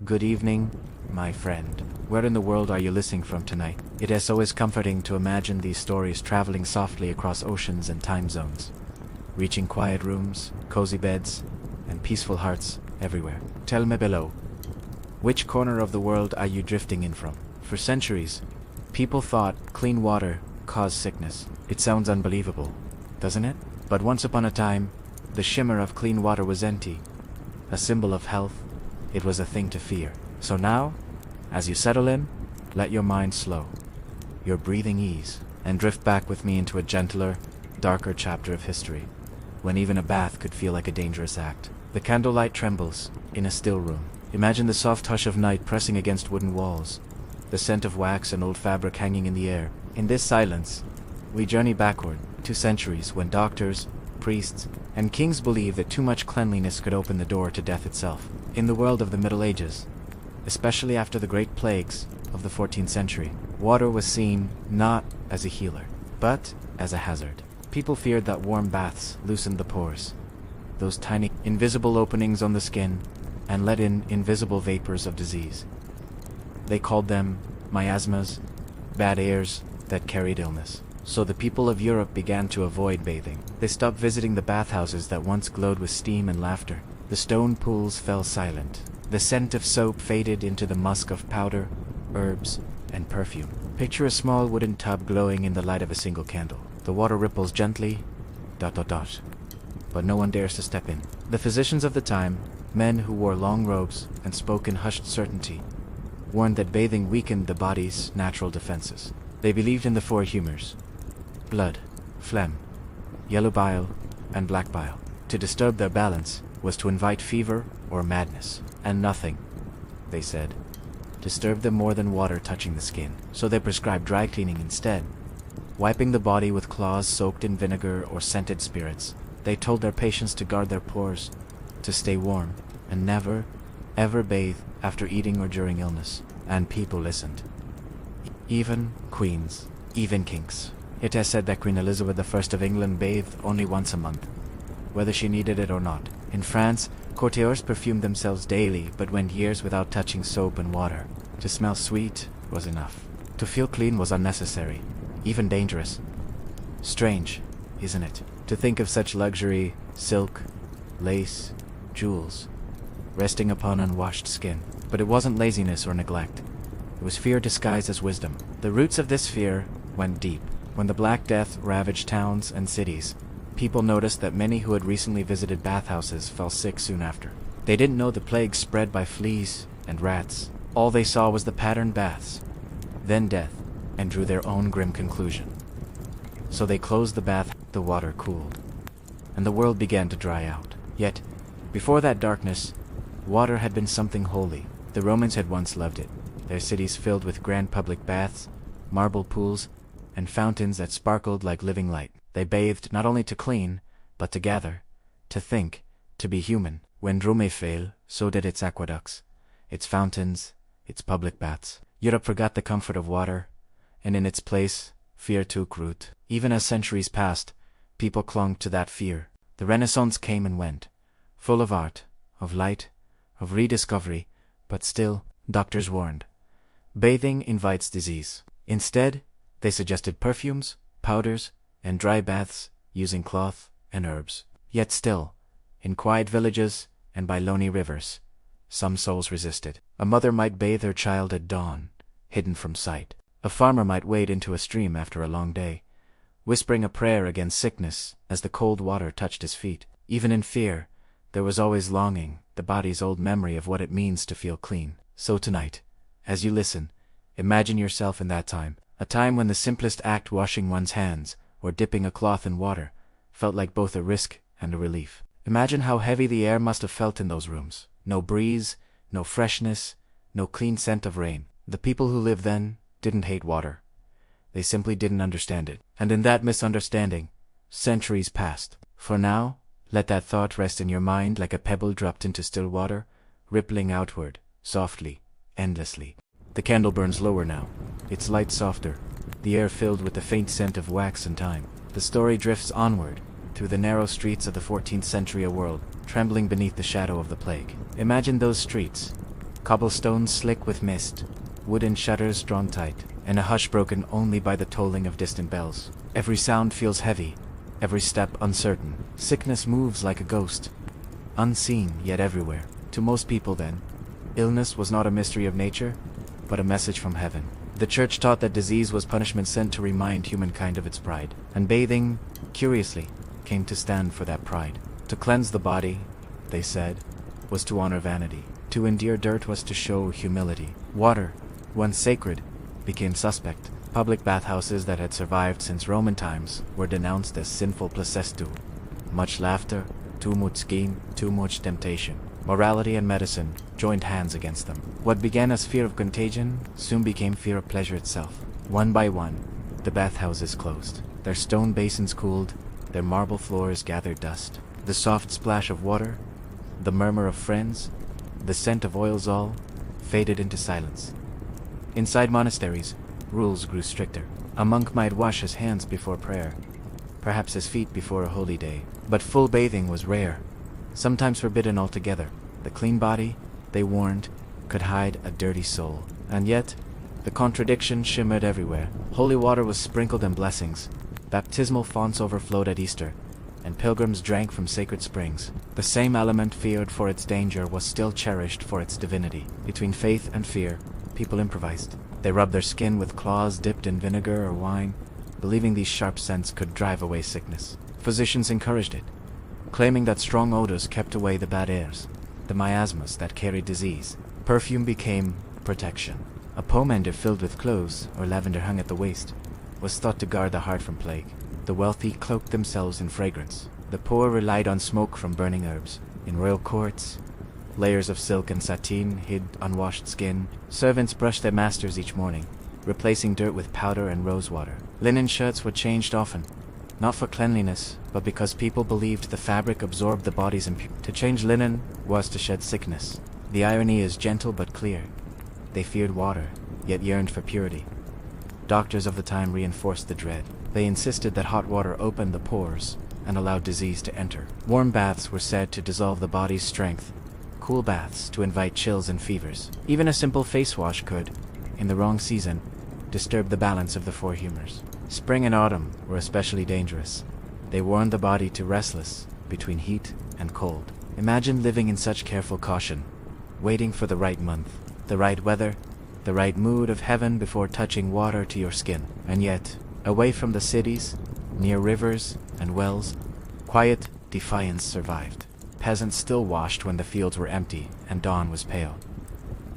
Good evening, my friend. Where in the world are you listening from tonight? It is always comforting to imagine these stories traveling softly across oceans and time zones, reaching quiet rooms, cozy beds, and peaceful hearts everywhere. Tell me below, which corner of the world are you drifting in from? For centuries, people thought clean water caused sickness. It sounds unbelievable, doesn't it? But once upon a time, the shimmer of clean water was empty, a symbol of health. It was a thing to fear. So now, as you settle in, let your mind slow, your breathing ease, and drift back with me into a gentler, darker chapter of history, when even a bath could feel like a dangerous act. The candlelight trembles in a still room. Imagine the soft hush of night pressing against wooden walls, the scent of wax and old fabric hanging in the air. In this silence, we journey backward to centuries when doctors, priests, and kings believed that too much cleanliness could open the door to death itself. In the world of the Middle Ages, especially after the great plagues of the 14th century, water was seen not as a healer, but as a hazard. People feared that warm baths loosened the pores, those tiny, invisible openings on the skin, and let in invisible vapors of disease. They called them miasmas, bad airs that carried illness. So the people of Europe began to avoid bathing. They stopped visiting the bathhouses that once glowed with steam and laughter. The stone pools fell silent. The scent of soap faded into the musk of powder, herbs, and perfume. Picture a small wooden tub glowing in the light of a single candle. The water ripples gently, ... but no one dares to step in. The physicians of the time, men who wore long robes and spoke in hushed certainty, warned that bathing weakened the body's natural defenses. They believed in the four humors: blood, phlegm, yellow bile, and black bile. To disturb their balance was to invite fever or madness, and nothing, they said, disturbed them more than water touching the skin. So they prescribed dry cleaning instead, wiping the body with cloths soaked in vinegar or scented spirits. They told their patients to guard their pores, to stay warm, and never, ever bathe after eating or during illness. And people listened. Even queens, even kings. It is said that Queen Elizabeth I of England bathed only once a month, whether she needed it or not. In France, courtiers perfumed themselves daily but went years without touching soap and water. To smell sweet was enough. To feel clean was unnecessary, even dangerous. Strange, isn't it, to think of such luxury, silk, lace, jewels, resting upon unwashed skin. But it wasn't laziness or neglect. It was fear disguised as wisdom. The roots of this fear went deep. When the Black Death ravaged towns and cities, people noticed that many who had recently visited bathhouses fell sick soon after. They didn't know the plague spread by fleas and rats. All they saw was the patterned baths, then death, and drew their own grim conclusion. So they closed the bath. The water cooled, and the world began to dry out. Yet, before that darkness, water had been something holy. The Romans had once loved it, their cities filled with grand public baths, marble pools, and fountains that sparkled like living light. They bathed not only to clean, but to gather, to think, to be human. When Rome fell, so did its aqueducts, its fountains, its public baths. Europe forgot the comfort of water, and in its place, fear took root. Even as centuries passed, people clung to that fear. The Renaissance came and went, full of art, of light, of rediscovery, but still, doctors warned, bathing invites disease. Instead, they suggested perfumes, powders, and dry baths using cloth and herbs. Yet still, in quiet villages and by lonely rivers, some souls resisted. A mother might bathe her child at dawn, hidden from sight. A farmer might wade into a stream after a long day, whispering a prayer against sickness as the cold water touched his feet. Even in fear, there was always longing, the body's old memory of what it means to feel clean. So tonight, as you listen, imagine yourself in that time, a time when the simplest act, washing one's hands or dipping a cloth in water, felt like both a risk and a relief. Imagine how heavy the air must have felt in those rooms. No breeze, no freshness, no clean scent of rain. The people who lived then didn't hate water. They simply didn't understand it. And in that misunderstanding, centuries passed. For now, let that thought rest in your mind like a pebble dropped into still water, rippling outward, softly, endlessly. The candle burns lower now, its light softer, the air filled with the faint scent of wax and time. The story drifts onward, through the narrow streets of the 14th century, a world trembling beneath the shadow of the plague. Imagine those streets, cobblestones slick with mist, wooden shutters drawn tight, and a hush broken only by the tolling of distant bells. Every sound feels heavy, every step uncertain. Sickness moves like a ghost, unseen yet everywhere. To most people then, illness was not a mystery of nature, but a message from heaven. The church taught that disease was punishment sent to remind humankind of its pride, and bathing, curiously, came to stand for that pride. To cleanse the body, they said, was to honor vanity. To endure dirt was to show humility. Water, once sacred, became suspect. Public bathhouses that had survived since Roman times were denounced as sinful placestu. Much laughter, too much scheme, too much temptation. Morality and medicine joined hands against them. What began as fear of contagion soon became fear of pleasure itself. One by one, the bathhouses closed. Their stone basins cooled, their marble floors gathered dust. The soft splash of water, the murmur of friends, the scent of oils all faded into silence. Inside monasteries, rules grew stricter. A monk might wash his hands before prayer, perhaps his feet before a holy day. But full bathing was rare, sometimes forbidden altogether. The clean body, they warned, could hide a dirty soul. And yet, the contradiction shimmered everywhere. Holy water was sprinkled in blessings, baptismal fonts overflowed at Easter, and pilgrims drank from sacred springs. The same element feared for its danger was still cherished for its divinity. Between faith and fear, people improvised. They rubbed their skin with claws dipped in vinegar or wine, believing these sharp scents could drive away sickness. Physicians encouraged it, claiming that strong odors kept away the bad airs, the miasmas that carried disease. Perfume became protection. A pomander filled with cloves, or lavender hung at the waist, was thought to guard the heart from plague. The wealthy cloaked themselves in fragrance. The poor relied on smoke from burning herbs. In royal courts, layers of silk and sateen hid unwashed skin. Servants brushed their masters each morning, replacing dirt with powder and rose water. Linen shirts were changed often, not for cleanliness, but because people believed the fabric absorbed the body's impurity. To change linen was to shed sickness. The irony is gentle but clear. They feared water, yet yearned for purity. Doctors of the time reinforced the dread. They insisted that hot water opened the pores and allowed disease to enter. Warm baths were said to dissolve the body's strength, cool baths to invite chills and fevers. Even a simple face wash could, in the wrong season, disturb the balance of the four humors. Spring and autumn were especially dangerous. They warned the body to restless between heat and cold. Imagine living in such careful caution, waiting for the right month, the right weather, the right mood of heaven before touching water to your skin. And yet, away from the cities, near rivers and wells, quiet defiance survived. Peasants still washed when the fields were empty and dawn was pale.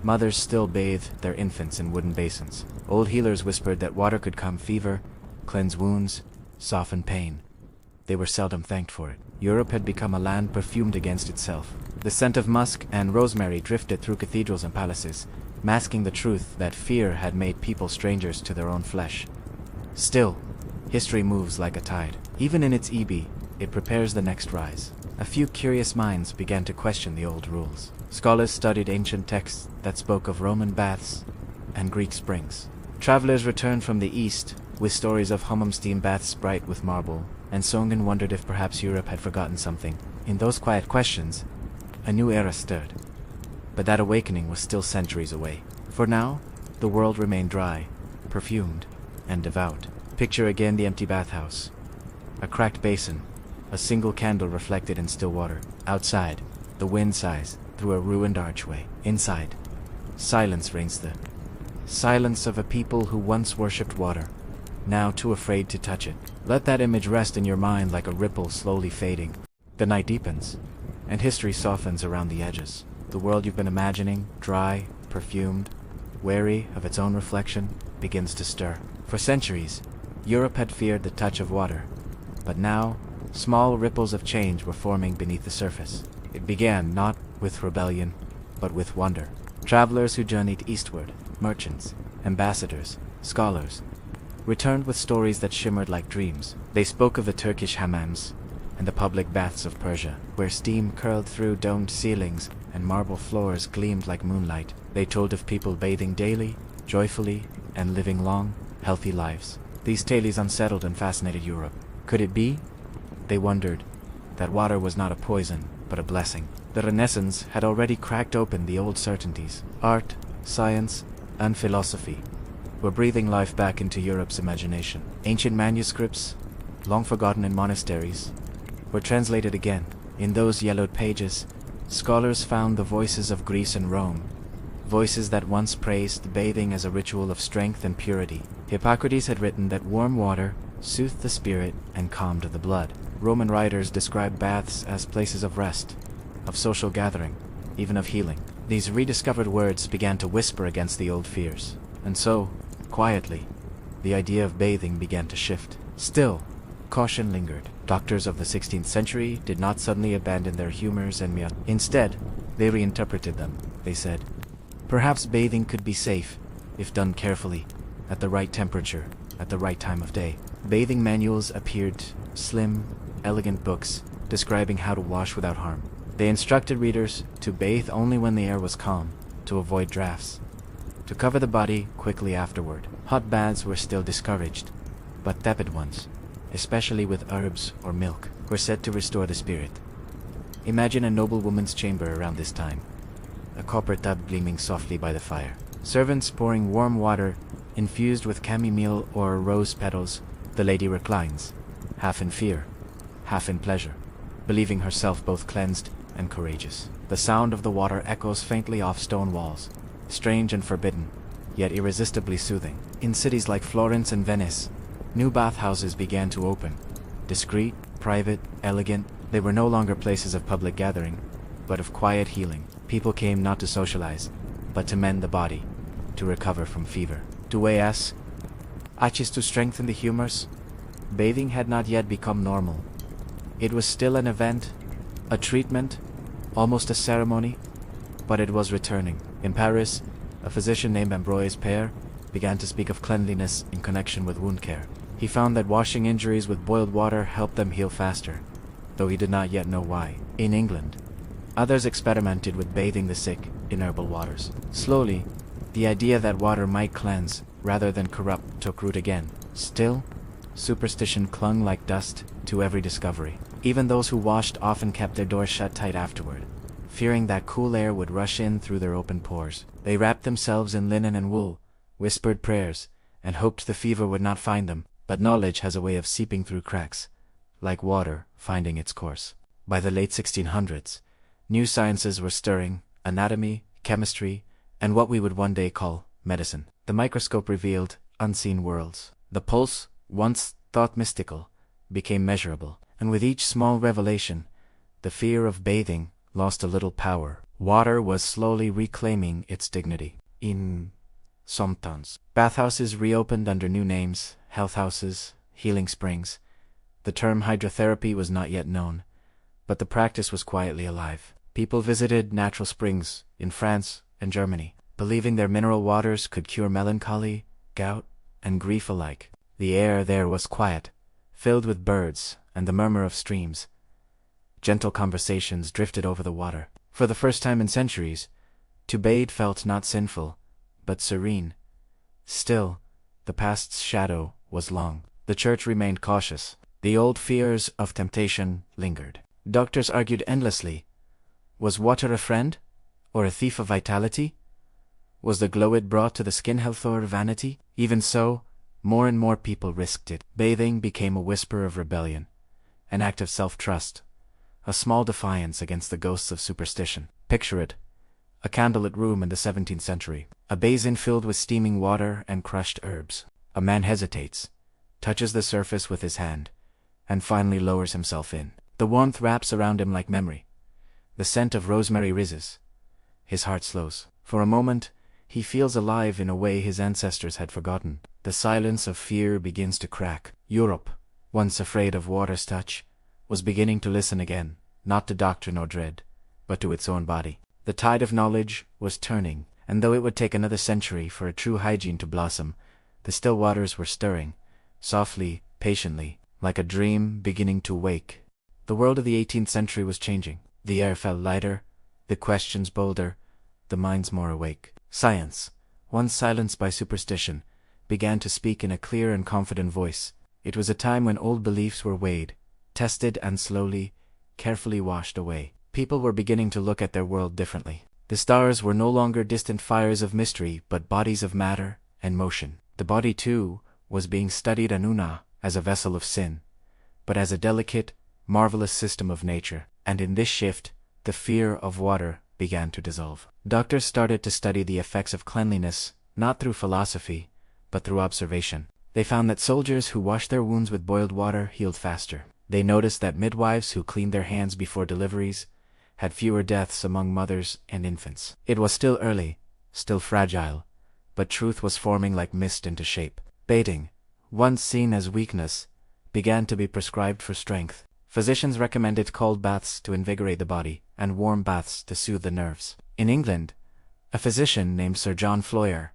Mothers still bathed their infants in wooden basins. Old healers whispered that water could calm fever, cleanse wounds, soften pain. They were seldom thanked for it. Europe had become a land perfumed against itself. The scent of musk and rosemary drifted through cathedrals and palaces, masking the truth that fear had made people strangers to their own flesh. Still, history moves like a tide. Even in its ebb, it prepares the next rise. A few curious minds began to question the old rules. Scholars studied ancient texts that spoke of Roman baths and Greek springs. Travelers returned from the east with stories of hammam steam baths bright with marble, and Songen wondered if perhaps Europe had forgotten something. In those quiet questions, a new era stirred. But that awakening was still centuries away. For now, the world remained dry, perfumed, and devout. Picture again the empty bathhouse. A cracked basin, a single candle reflected in still water. Outside, the wind sighs through a ruined archway. Inside, silence reigns, the silence of a people who once worshipped water, now too afraid to touch it. Let that image rest in your mind like a ripple slowly fading. The night deepens, and history softens around the edges. The world you've been imagining, dry, perfumed, wary of its own reflection, begins to stir. For centuries, Europe had feared the touch of water, but now, small ripples of change were forming beneath the surface. It began not with rebellion, but with wonder. Travelers who journeyed eastward, merchants, ambassadors, scholars, returned with stories that shimmered like dreams. They spoke of the Turkish hammams and the public baths of Persia, where steam curled through domed ceilings and marble floors gleamed like moonlight. They told of people bathing daily, joyfully, and living long, healthy lives. These tales unsettled and fascinated Europe. Could it be, they wondered, that water was not a poison, but a blessing? The Renaissance had already cracked open the old certainties. Art, science, and philosophy were breathing life back into Europe's imagination. Ancient manuscripts, long forgotten in monasteries, were translated again. In those yellowed pages, scholars found the voices of Greece and Rome, voices that once praised bathing as a ritual of strength and purity. Hippocrates had written that warm water soothed the spirit and calmed the blood. Roman writers described baths as places of rest, of social gathering, even of healing. These rediscovered words began to whisper against the old fears. And so, quietly, the idea of bathing began to shift. Still, caution lingered. Doctors of the 16th century did not suddenly abandon their humors and myths. Instead, they reinterpreted them. They said, perhaps bathing could be safe, if done carefully, at the right temperature, at the right time of day. Bathing manuals appeared, slim, elegant books, describing how to wash without harm. They instructed readers to bathe only when the air was calm, to avoid drafts, to cover the body quickly afterward. Hot baths were still discouraged, but tepid ones, especially with herbs or milk, were said to restore the spirit. Imagine a noblewoman's chamber around this time, a copper tub gleaming softly by the fire. Servants pouring warm water infused with chamomile or rose petals. The lady reclines, half in fear, half in pleasure, believing herself both cleansed and courageous. The sound of the water echoes faintly off stone walls, strange and forbidden, yet irresistibly soothing. In cities like Florence and Venice, new bathhouses began to open. Discreet, private, elegant, they were no longer places of public gathering, but of quiet healing. People came not to socialize, but to mend the body, to recover from fever. Duas, Achis to strengthen the humors. Bathing had not yet become normal. It was still an event, a treatment, almost a ceremony, but it was returning. In Paris, a physician named Ambroise Père began to speak of cleanliness in connection with wound care. He found that washing injuries with boiled water helped them heal faster, though he did not yet know why. In England, others experimented with bathing the sick in herbal waters. Slowly, the idea that water might cleanse rather than corrupt took root again. Still, superstition clung like dust to every discovery. Even those who washed often kept their doors shut tight afterward, fearing that cool air would rush in through their open pores. They wrapped themselves in linen and wool, whispered prayers, and hoped the fever would not find them. But knowledge has a way of seeping through cracks, like water finding its course. By the late 1600s, new sciences were stirring: anatomy, chemistry, and what we would one day call medicine. The microscope revealed unseen worlds. The pulse, once thought mystical, became measurable, and with each small revelation, the fear of bathing lost a little power. Water was slowly reclaiming its dignity. In some towns, bathhouses reopened under new names: health houses, healing springs. The term hydrotherapy was not yet known, but the practice was quietly alive. People visited natural springs in France and Germany, believing their mineral waters could cure melancholy, gout, and grief alike. The air there was quiet, filled with birds and the murmur of streams. Gentle conversations drifted over the water. For the first time in centuries, to bathe felt not sinful, but serene. Still, the past's shadow was long. The church remained cautious. The old fears of temptation lingered. Doctors argued endlessly. Was water a friend, or a thief of vitality? Was the glow it brought to the skin health or vanity? Even so, more and more people risked it. Bathing became a whisper of rebellion, an act of self-trust, a small defiance against the ghosts of superstition. Picture it: a candlelit room in the 17th century, a basin filled with steaming water and crushed herbs. A man hesitates, touches the surface with his hand, and finally lowers himself in. The warmth wraps around him like memory. The scent of rosemary rises. His heart slows. For a moment, he feels alive in a way his ancestors had forgotten. The silence of fear begins to crack. Europe, once afraid of water's touch, was beginning to listen again, not to doctrine or dread, but to its own body. The tide of knowledge was turning, and though it would take another century for a true hygiene to blossom, the still waters were stirring, softly, patiently, like a dream beginning to wake. The world of the 18th century was changing. The air felt lighter, the questions bolder, the minds more awake. Science, once silenced by superstition, began to speak in a clear and confident voice. It was a time when old beliefs were weighed, tested, and slowly, carefully washed away. People were beginning to look at their world differently. The stars were no longer distant fires of mystery, but bodies of matter and motion. The body, too, was being studied anew as a vessel of sin, but as a delicate, marvelous system of nature. And in this shift, the fear of water began to dissolve. Doctors started to study the effects of cleanliness, not through philosophy, but through observation. They found that soldiers who washed their wounds with boiled water healed faster. They noticed that midwives who cleaned their hands before deliveries had fewer deaths among mothers and infants. It was still early, still fragile, but truth was forming like mist into shape. Bathing, once seen as weakness, began to be prescribed for strength. Physicians recommended cold baths to invigorate the body, and warm baths to soothe the nerves. In England, a physician named Sir John Floyer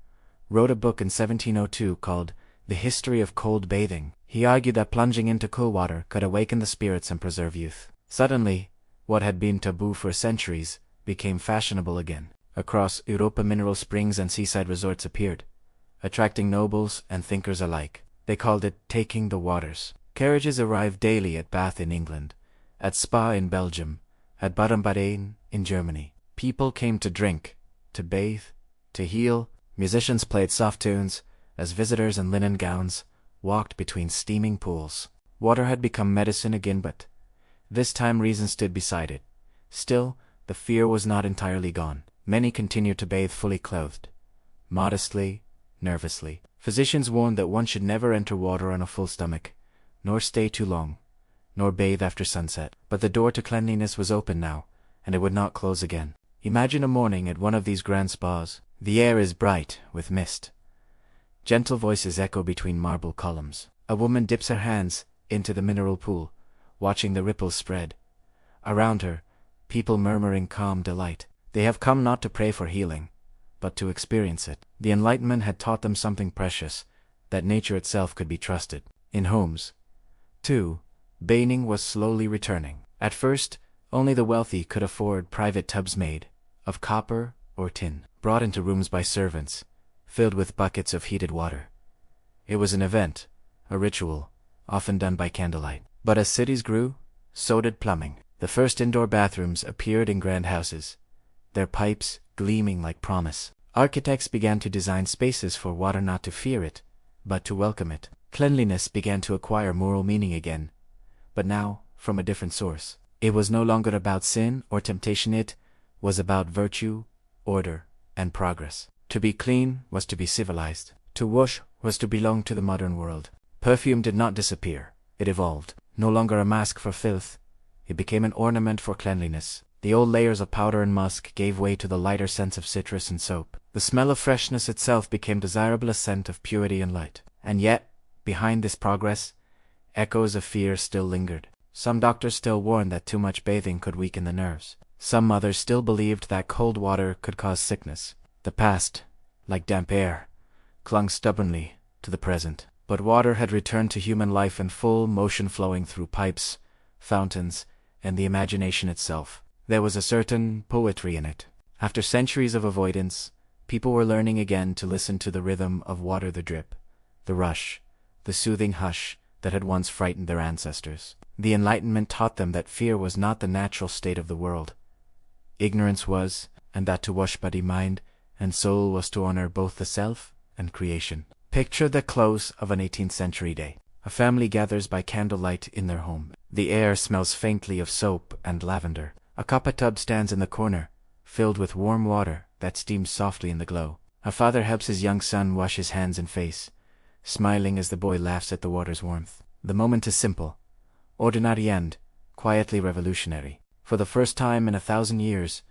wrote a book in 1702 called The History of Cold Bathing. He argued that plunging into cool water could awaken the spirits and preserve youth. Suddenly, what had been taboo for centuries became fashionable again. Across Europa, mineral springs and seaside resorts appeared, attracting nobles and thinkers alike. They called it taking the waters. Carriages arrived daily at Bath in England, at Spa in Belgium, at Baden-Baden in Germany. People came to drink, to bathe, to heal. Musicians played soft tunes, as visitors in linen gowns walked between steaming pools. Water had become medicine again, but this time reason stood beside it. Still, the fear was not entirely gone. Many continued to bathe fully clothed, modestly, nervously. Physicians warned that one should never enter water on a full stomach, nor stay too long, nor bathe after sunset. But the door to cleanliness was open now, and it would not close again. Imagine a morning at one of these grand spas. The air is bright with mist. Gentle voices echo between marble columns. A woman dips her hands into the mineral pool, watching the ripples spread. Around her, people murmuring calm delight. They have come not to pray for healing, but to experience it. The Enlightenment had taught them something precious, that nature itself could be trusted. In homes, too, bathing was slowly returning. At first, only the wealthy could afford private tubs made of copper or tin, brought into rooms by servants, filled with buckets of heated water. It was an event, a ritual, often done by candlelight. But as cities grew, so did plumbing. The first indoor bathrooms appeared in grand houses, their pipes gleaming like promise. Architects began to design spaces for water not to fear it, but to welcome it. Cleanliness began to acquire moral meaning again, but now from a different source. It was no longer about sin or temptation, it was about virtue, order, and progress. To be clean was to be civilized. To wash was to belong to the modern world. Perfume did not disappear, it evolved. No longer a mask for filth, it became an ornament for cleanliness. The old layers of powder and musk gave way to the lighter scents of citrus and soap. The smell of freshness itself became desirable, a scent of purity and light. And yet, behind this progress, echoes of fear still lingered. Some doctors still warned that too much bathing could weaken the nerves. Some others still believed that cold water could cause sickness. The past, like damp air, clung stubbornly to the present. But water had returned to human life in full motion, flowing through pipes, fountains, and the imagination itself. There was a certain poetry in it. After centuries of avoidance, people were learning again to listen to the rhythm of water, the drip, the rush, the soothing hush that had once frightened their ancestors. The Enlightenment taught them that fear was not the natural state of the world. Ignorance was, and that to wash body, mind, and soul was to honor both the self and creation. Picture the close of an 18th century day. A family gathers by candlelight in their home. The air smells faintly of soap and lavender. A copper tub stands in the corner, filled with warm water that steams softly in the glow. A father helps his young son wash his hands and face, smiling as the boy laughs at the water's warmth. The moment is simple, ordinary, and quietly revolutionary. For the first time in 1,000 years,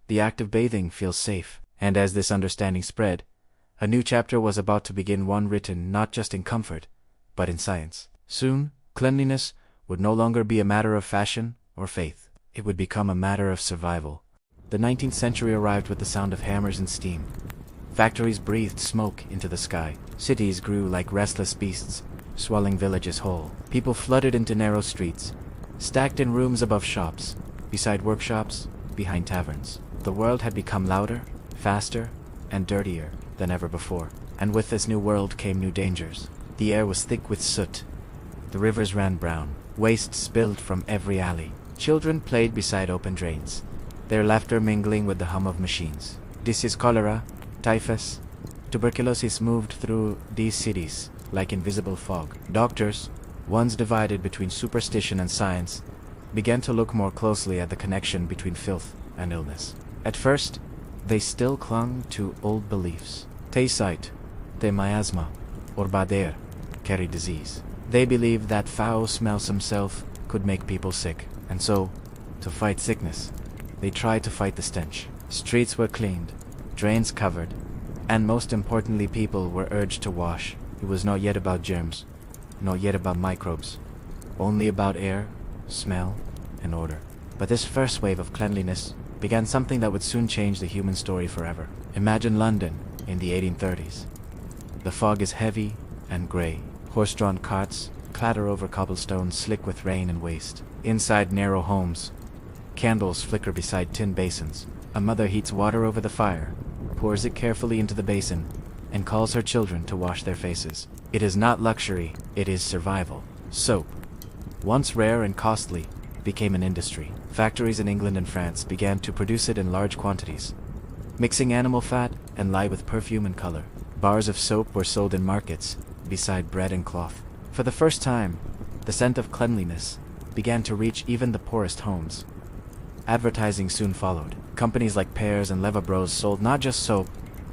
the act of bathing feels safe. And as this understanding spread, a new chapter was about to begin, one written not just in comfort, but in science. Soon, cleanliness would no longer be a matter of fashion or faith. It would become a matter of survival. The 19th century arrived with the sound of hammers and steam. Factories breathed smoke into the sky. Cities grew like restless beasts, swallowing villages whole. People flooded into narrow streets, stacked in rooms above shops, beside workshops, behind taverns. The world had become louder, faster, and dirtier than ever before. And with this new world came new dangers. The air was thick with soot. The rivers ran brown. Waste spilled from every alley. Children played beside open drains, their laughter mingling with the hum of machines. Disease cholera, typhus, tuberculosis moved through these cities like invisible fog. Doctors, once divided between superstition and science, began to look more closely at the connection between filth and illness. At first, they still clung to old beliefs. Taysite, the miasma, or bader, carried disease. They believed that foul smells himself could make people sick, and so, to fight sickness, they tried to fight the stench. Streets were cleaned, drains covered, and most importantly, people were urged to wash. It was not yet about germs, not yet about microbes, only about air, smell, and order. But this first wave of cleanliness began something that would soon change the human story forever. Imagine London in the 1830s. The fog is heavy and grey. Horse-drawn carts clatter over cobblestones slick with rain and waste. Inside narrow homes, candles flicker beside tin basins. A mother heats water over the fire, pours it carefully into the basin, and calls her children to wash their faces. It is not luxury, it is survival. Soap, once rare and costly, became an industry. Factories in England and France began to produce it in large quantities, mixing animal fat and lye with perfume and color. Bars of soap were sold in markets, beside bread and cloth. For the first time, the scent of cleanliness began to reach even the poorest homes. Advertising soon followed. Companies like Pears and Levabros sold not just soap,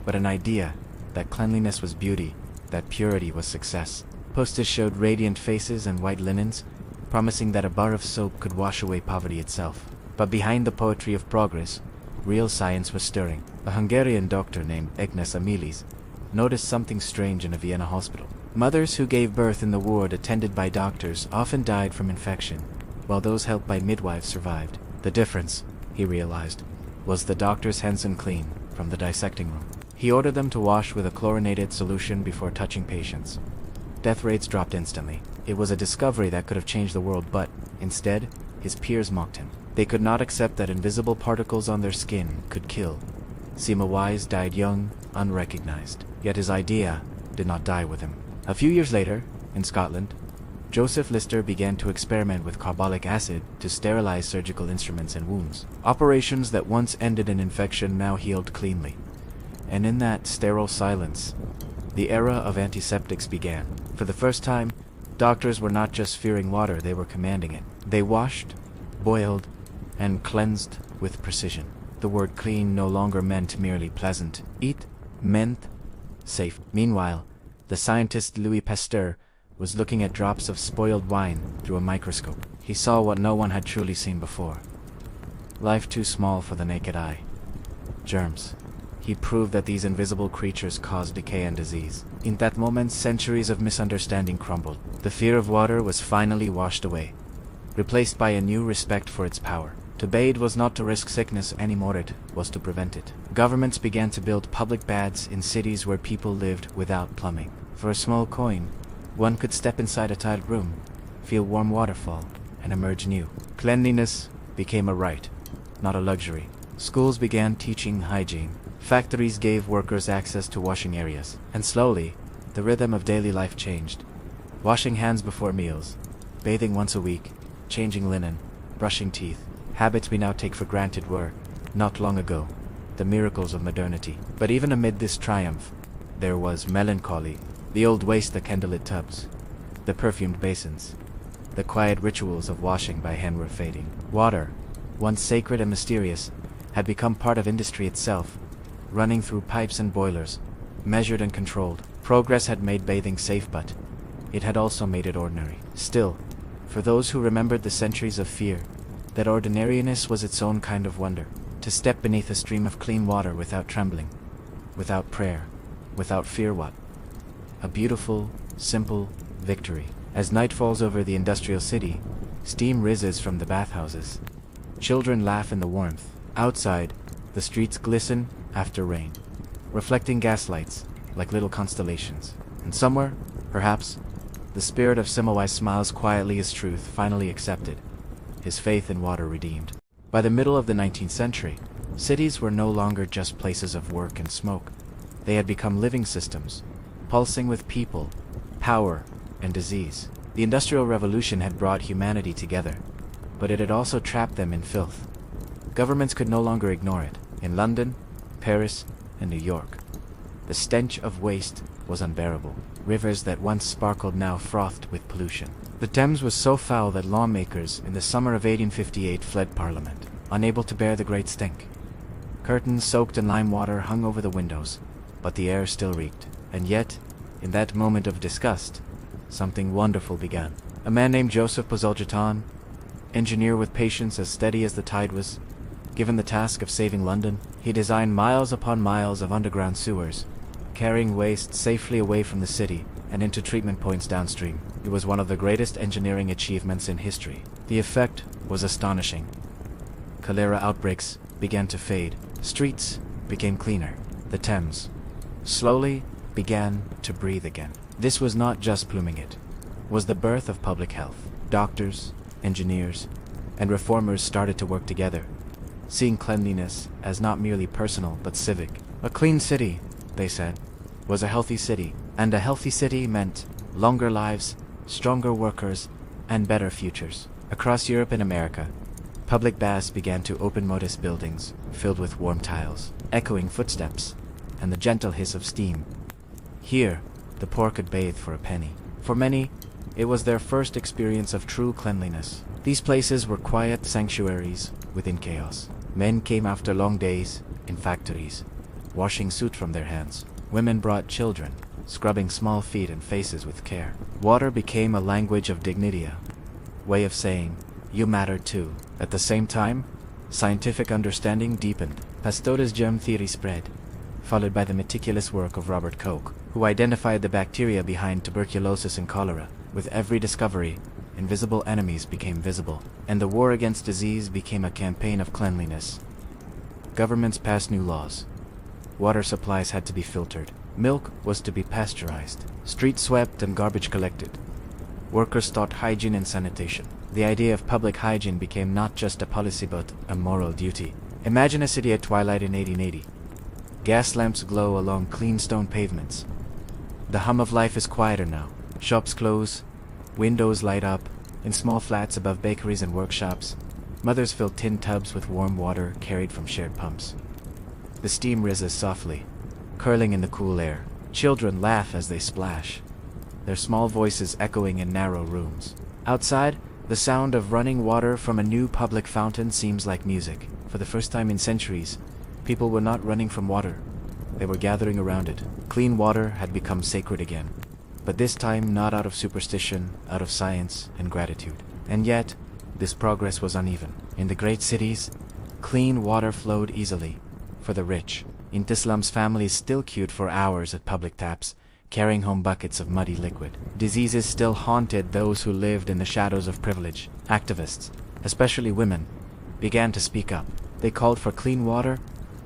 but an idea that cleanliness was beauty, that purity was success. Posters showed radiant faces and white linens, promising that a bar of soap could wash away poverty itself. But behind the poetry of progress, real science was stirring. A Hungarian doctor named Agnes Amilis noticed something strange in a Vienna hospital. Mothers who gave birth in the ward attended by doctors often died from infection, while those helped by midwives survived. The difference, he realized, was the doctor's hands unclean from the dissecting room. He ordered them to wash with a chlorinated solution before touching patients. Death rates dropped instantly. It was a discovery that could have changed the world, but, instead, his peers mocked him. They could not accept that invisible particles on their skin could kill. Sima Wise died young, unrecognized. Yet his idea did not die with him. A few years later, in Scotland, Joseph Lister began to experiment with carbolic acid to sterilize surgical instruments and wounds. Operations that once ended in infection now healed cleanly. And in that sterile silence, the era of antiseptics began. For the first time, doctors were not just fearing water, they were commanding it. They washed, boiled, and cleansed with precision. The word clean no longer meant merely pleasant. It meant safe. Meanwhile, the scientist Louis Pasteur was looking at drops of spoiled wine through a microscope. He saw what no one had truly seen before. Life too small for the naked eye. Germs. He proved that these invisible creatures caused decay and disease. In that moment, centuries of misunderstanding crumbled. The fear of water was finally washed away, replaced by a new respect for its power. To bathe was not to risk sickness anymore, it was to prevent it. Governments began to build public baths in cities where people lived without plumbing. For a small coin, one could step inside a tiled room, feel warm waterfall, and emerge new. Cleanliness became a right, not a luxury. Schools began teaching hygiene. Factories gave workers access to washing areas. And slowly, the rhythm of daily life changed. Washing hands before meals, bathing once a week, changing linen, brushing teeth. Habits we now take for granted were, not long ago, the miracles of modernity. But even amid this triumph, there was melancholy. The old waste, the candlelit tubs, the perfumed basins, the quiet rituals of washing by hand were fading. Water, once sacred and mysterious, had become part of industry itself, running through pipes and boilers, measured and controlled. Progress had made bathing safe, but it had also made it ordinary. Still, for those who remembered the centuries of fear, that ordinariness was its own kind of wonder. To step beneath a stream of clean water without trembling, without prayer, without fear, what? A beautiful, simple victory. As night falls over the industrial city, steam rises from the bathhouses. Children laugh in the warmth. Outside, the streets glisten after rain, reflecting gaslights like little constellations. And somewhere, perhaps, the spirit of Semawai smiles quietly as truth finally accepted, his faith in water redeemed. By the middle of the 19th century, cities were no longer just places of work and smoke. They had become living systems, pulsing with people, power, and disease. The Industrial Revolution had brought humanity together, but it had also trapped them in filth. Governments could no longer ignore it. In London, Paris, and New York, the stench of waste was unbearable. Rivers that once sparkled now frothed with pollution. The Thames was so foul that lawmakers in the summer of 1858 fled Parliament, unable to bear the great stink. Curtains soaked in lime water hung over the windows, but the air still reeked. And yet, in that moment of disgust, something wonderful began. A man named Joseph Pozolgeton, engineer with patience as steady as the tide, was given the task of saving London. He designed miles upon miles of underground sewers, carrying waste safely away from the city and into treatment points downstream. It was one of the greatest engineering achievements in history. The effect was astonishing. Cholera outbreaks began to fade. Streets became cleaner. The Thames slowly began to breathe again. This was not just pluming, it was the birth of public health. Doctors, engineers, and reformers started to work together, seeing cleanliness as not merely personal but civic. A clean city, they said, was a healthy city, and a healthy city meant longer lives, stronger workers, and better futures. Across Europe and America, public baths began to open modest buildings filled with warm tiles, echoing footsteps, and the gentle hiss of steam. Here, the poor could bathe for a penny. For many, it was their first experience of true cleanliness. These places were quiet sanctuaries within chaos. Men came after long days in factories, washing soot from their hands. Women brought children, scrubbing small feet and faces with care. Water became a language of dignity, a way of saying, you matter too. At the same time, scientific understanding deepened. Pasteur's germ theory spread, followed by the meticulous work of Robert Koch, who identified the bacteria behind tuberculosis and cholera. With every discovery, invisible enemies became visible, and the war against disease became a campaign of cleanliness. Governments passed new laws. Water supplies had to be filtered. Milk was to be pasteurized. Streets swept and garbage collected. Workers taught hygiene and sanitation. The idea of public hygiene became not just a policy but a moral duty. Imagine a city at twilight in 1880. Gas lamps glow along clean stone pavements. The hum of life is quieter now. Shops close, windows light up. In small flats above bakeries and workshops, mothers fill tin tubs with warm water carried from shared pumps. The steam rises softly, curling in the cool air. Children laugh as they splash, their small voices echoing in narrow rooms. Outside, the sound of running water from a new public fountain seems like music. For the first time in centuries, people were not running from water. They were gathering around it. Clean water had become sacred again. But this time not out of superstition, out of science and gratitude. And yet, this progress was uneven. In the great cities, clean water flowed easily for the rich. In the slums, families still queued for hours at public taps, carrying home buckets of muddy liquid. Diseases still haunted those who lived in the shadows of privilege. Activists, especially women, began to speak up. They called for clean water,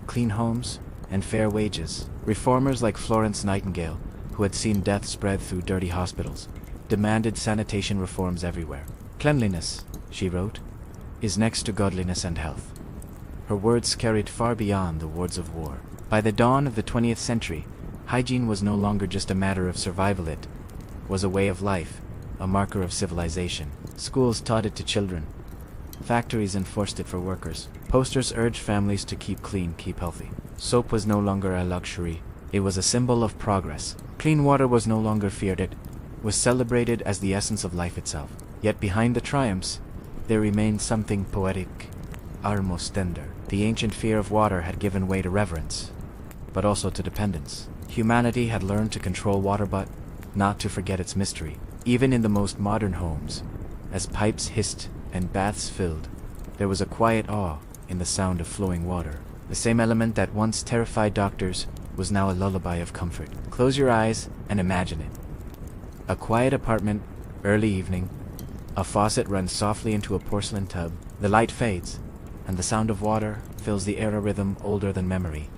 clean homes, and fair wages. Reformers like Florence Nightingale, who had seen death spread through dirty hospitals, demanded sanitation reforms everywhere. Cleanliness, she wrote, is next to godliness and health. Her words carried far beyond the words of war. By the dawn of the 20th century, hygiene was no longer just a matter of survival, it was a way of life, a marker of civilization. Schools taught it to children. Factories enforced it for workers. Posters urged families to keep clean, keep healthy. Soap was no longer a luxury. It was a symbol of progress. Clean water was no longer feared, it was celebrated as the essence of life itself. Yet behind the triumphs, there remained something poetic, almost tender. The ancient fear of water had given way to reverence, but also to dependence. Humanity had learned to control water, but not to forget its mystery. Even in the most modern homes, as pipes hissed and baths filled, there was a quiet awe in the sound of flowing water. The same element that once terrified doctors was now a lullaby of comfort. Close your eyes and imagine it. A quiet apartment, early evening. A faucet runs softly into a porcelain tub. The light fades, and the sound of water fills the air, a rhythm older than memory,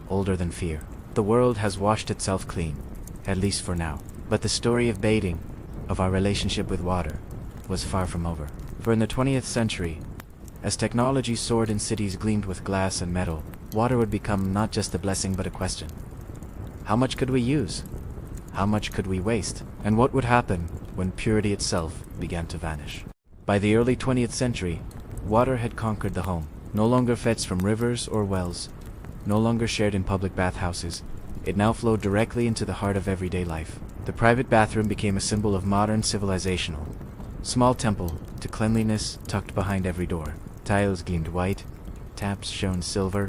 older than fear. The world has washed itself clean, at least for now. But the story of bathing, of our relationship with water, was far from over. For in the 20th century, as technology soared and cities gleamed with glass and metal, water would become not just a blessing but a question. How much could we use? How much could we waste? And what would happen when purity itself began to vanish? By the early 20th century, water had conquered the home. No longer fetched from rivers or wells, no longer shared in public bathhouses, it now flowed directly into the heart of everyday life. The private bathroom became a symbol of modern civilizational. Small temple to cleanliness tucked behind every door. Tiles gleamed white, taps shone silver,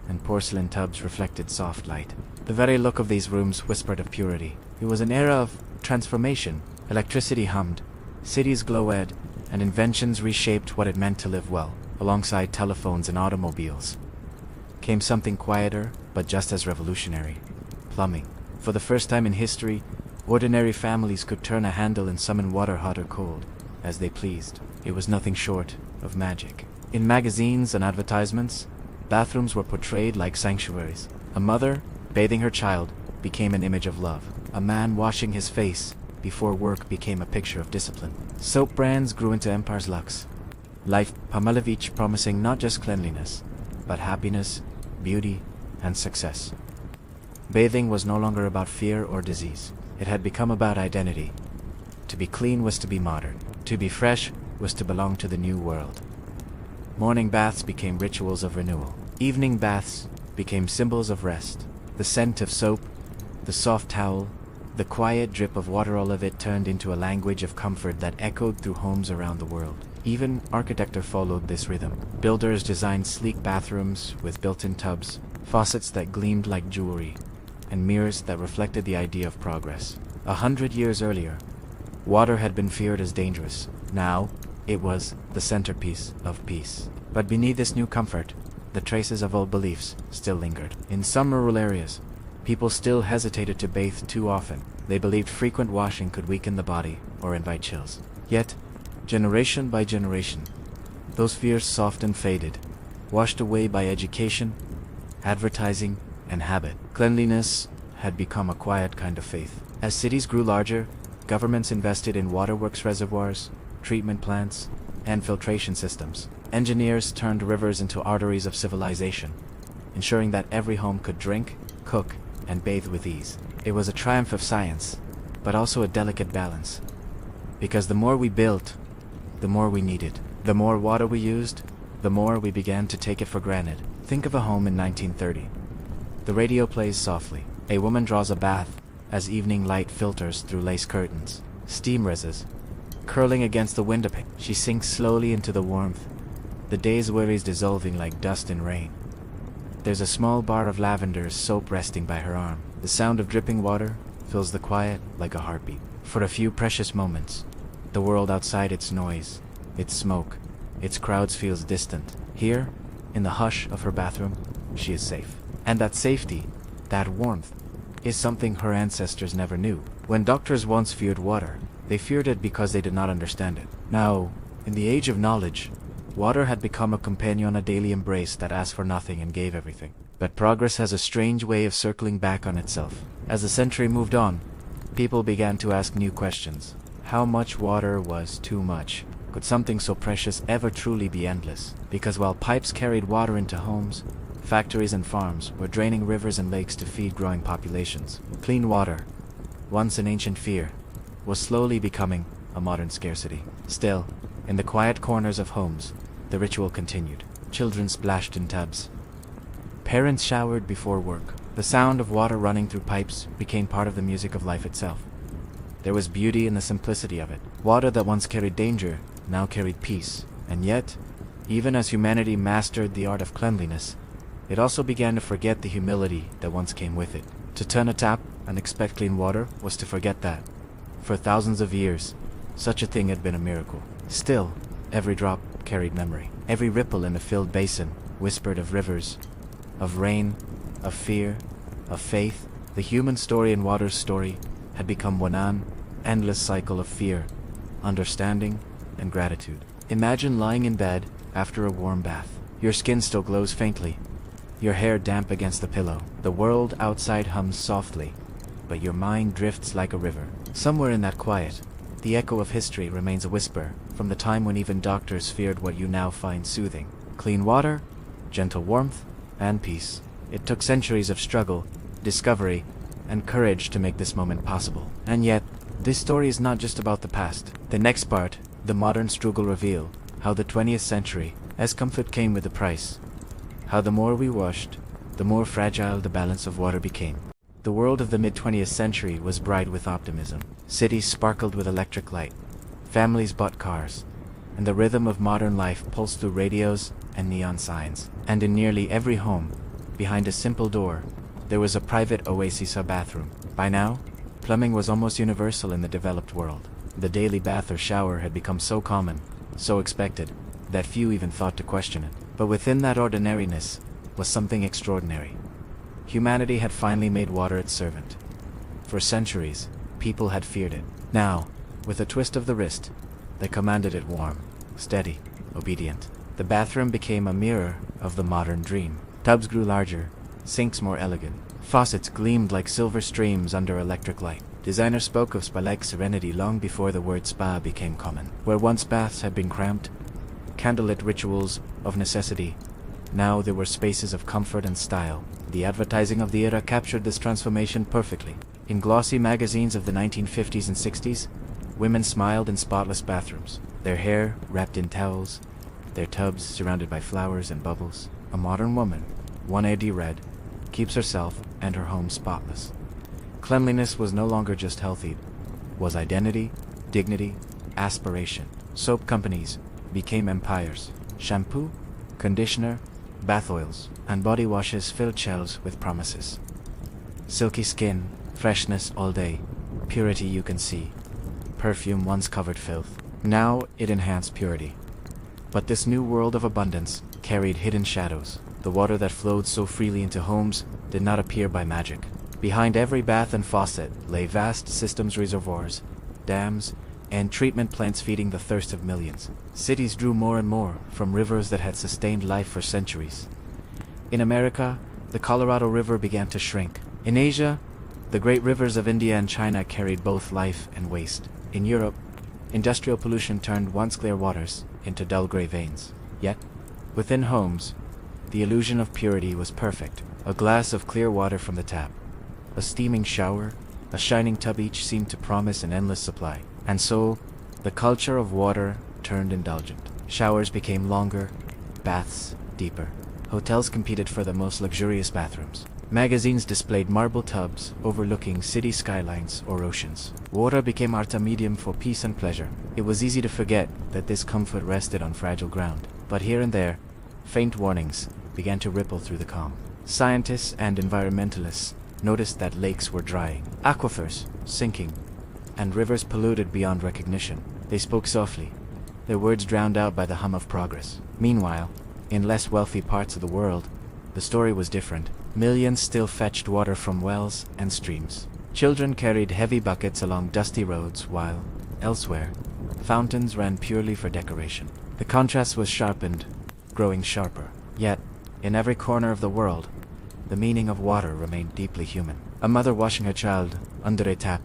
and porcelain tubs reflected soft light. The very look of these rooms whispered of purity. It was an era of transformation. Electricity hummed, cities glowed, and inventions reshaped what it meant to live well. Alongside telephones and automobiles came something quieter, but just as revolutionary: plumbing. For the first time in history, ordinary families could turn a handle and summon water hot or cold, as they pleased. It was nothing short of magic. In magazines and advertisements, bathrooms were portrayed like sanctuaries. A mother bathing her child became an image of love. A man washing his face before work became a picture of discipline. Soap brands grew into empires luxe. Life Palmolive promising not just cleanliness, but happiness, beauty, and success. Bathing was no longer about fear or disease. It had become about identity. To be clean was to be modern. To be fresh was to belong to the new world. Morning baths became rituals of renewal. Evening baths became symbols of rest. The scent of soap, the soft towel, the quiet drip of water, all of it turned into a language of comfort that echoed through homes around the world. Even architecture followed this rhythm. Builders designed sleek bathrooms with built-in tubs, faucets that gleamed like jewelry, and mirrors that reflected the idea of progress. 100 years earlier, water had been feared as dangerous. Now, it was the centerpiece of peace. But beneath this new comfort, the traces of old beliefs still lingered. In some rural areas, people still hesitated to bathe too often. They believed frequent washing could weaken the body or invite chills. Yet, generation by generation, those fears softened, faded, washed away by education, advertising, and habit. Cleanliness had become a quiet kind of faith. As cities grew larger, governments invested in waterworks reservoirs, treatment plants, and filtration systems. Engineers turned rivers into arteries of civilization, ensuring that every home could drink, cook, and bathe with ease. It was a triumph of science, but also a delicate balance. Because the more we built, the more we needed. The more water we used, the more we began to take it for granted. Think of a home in 1930. The radio plays softly. A woman draws a bath as evening light filters through lace curtains. Steam rises, curling against the window pane. She sinks slowly into the warmth, the day's worries dissolving like dust in rain. There's a small bar of lavender soap resting by her arm. The sound of dripping water fills the quiet like a heartbeat. For a few precious moments, the world outside, its noise, its smoke, its crowds feels distant. Here, in the hush of her bathroom, she is safe. And that safety, that warmth, is something her ancestors never knew. When doctors once feared water, they feared it because they did not understand it. Now, in the age of knowledge, water had become a companion, a daily embrace that asked for nothing and gave everything. But progress has a strange way of circling back on itself. As the century moved on, people began to ask new questions. How much water was too much? Could something so precious ever truly be endless? Because while pipes carried water into homes, factories and farms were draining rivers and lakes to feed growing populations. Clean water, once an ancient fear, was slowly becoming a modern scarcity. Still, in the quiet corners of homes, the ritual continued. Children splashed in tubs. Parents showered before work. The sound of water running through pipes became part of the music of life itself. There was beauty in the simplicity of it. Water that once carried danger now carried peace. And yet, even as humanity mastered the art of cleanliness, it also began to forget the humility that once came with it. To turn a tap and expect clean water was to forget that, for thousands of years, such a thing had been a miracle. Still, every drop carried memory. Every ripple in a filled basin whispered of rivers, of rain, of fear, of faith. The human story and water's story had become one endless cycle of fear, understanding, and gratitude. Imagine lying in bed after a warm bath. Your skin still glows faintly, your hair damp against the pillow. The world outside hums softly, but your mind drifts like a river. Somewhere in that quiet, the echo of history remains a whisper, from the time when even doctors feared what you now find soothing. Clean water, gentle warmth, and peace. It took centuries of struggle, discovery, and courage to make this moment possible. And yet, this story is not just about the past. The next part The modern struggle reveal how the 20th century, as comfort came with a price, how the more we washed, the more fragile the balance of water became. The world of the mid-20th century was bright with optimism. Cities sparkled with electric light. Families bought cars, and the rhythm of modern life pulsed through radios and neon signs. And in nearly every home, behind a simple door, there was a private oasis or bathroom. By now, plumbing was almost universal in the developed world. The daily bath or shower had become so common, so expected, that few even thought to question it. But within that ordinariness was something extraordinary. Humanity had finally made water its servant. For centuries, people had feared it. Now, with a twist of the wrist, they commanded it warm, steady, obedient. The bathroom became a mirror of the modern dream. Tubs grew larger, sinks more elegant. Faucets gleamed like silver streams under electric light. Designers spoke of spa-like serenity long before the word spa became common. Where once baths had been cramped, candlelit rituals of necessity, now there were spaces of comfort and style. The advertising of the era captured this transformation perfectly. In glossy magazines of the 1950s and 60s, women smiled in spotless bathrooms, their hair wrapped in towels, their tubs surrounded by flowers and bubbles. A modern woman, one AD read, keeps herself and her home spotless. Cleanliness was no longer just healthy, it was identity, dignity, aspiration. Soap companies became empires. Shampoo, conditioner, bath oils, and body washes filled shelves with promises. Silky skin, freshness all day, purity you can see. Perfume once covered filth. Now it enhanced purity. But this new world of abundance carried hidden shadows. The water that flowed so freely into homes did not appear by magic. Behind every bath and faucet lay vast systems, reservoirs, dams, and treatment plants feeding the thirst of millions. Cities drew more and more from rivers that had sustained life for centuries. In America, the Colorado River began to shrink. In Asia, the great rivers of India and China carried both life and waste. In Europe, industrial pollution turned once clear waters into dull gray veins. Yet, within homes, the illusion of purity was perfect. A glass of clear water from the tap, a steaming shower, a shining tub, each seemed to promise an endless supply. And so, the culture of water turned indulgent. Showers became longer, baths deeper. Hotels competed for the most luxurious bathrooms. Magazines displayed marble tubs overlooking city skylines or oceans. Water became art, a medium for peace and pleasure. It was easy to forget that this comfort rested on fragile ground. But here and there, faint warnings began to ripple through the calm. Scientists and environmentalists noticed that lakes were drying, aquifers sinking, and rivers polluted beyond recognition. They spoke softly, their words drowned out by the hum of progress. Meanwhile, in less wealthy parts of the world, the story was different. Millions still fetched water from wells and streams. Children carried heavy buckets along dusty roads, while, elsewhere, fountains ran purely for decoration. The contrast was sharpened, growing sharper. Yet, in every corner of the world, the meaning of water remained deeply human. A mother washing her child under a tap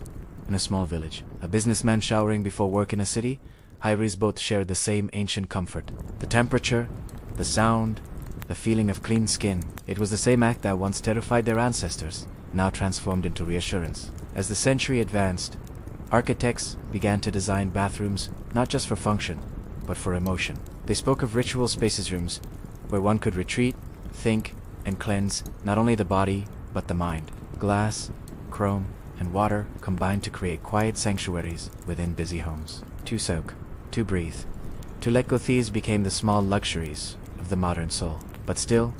in a small village. A businessman showering before work in a city. Hyries both shared the same ancient comfort. The temperature, the sound, the feeling of clean skin. It was the same act that once terrified their ancestors, now transformed into reassurance. As the century advanced, architects began to design bathrooms not just for function, but for emotion. They spoke of ritual spaces, rooms where one could retreat, think, and cleanse not only the body, but the mind. Glass, chrome, and water combined to create quiet sanctuaries within busy homes. To soak, to breathe, to let go, these became the small luxuries of the modern soul. But still,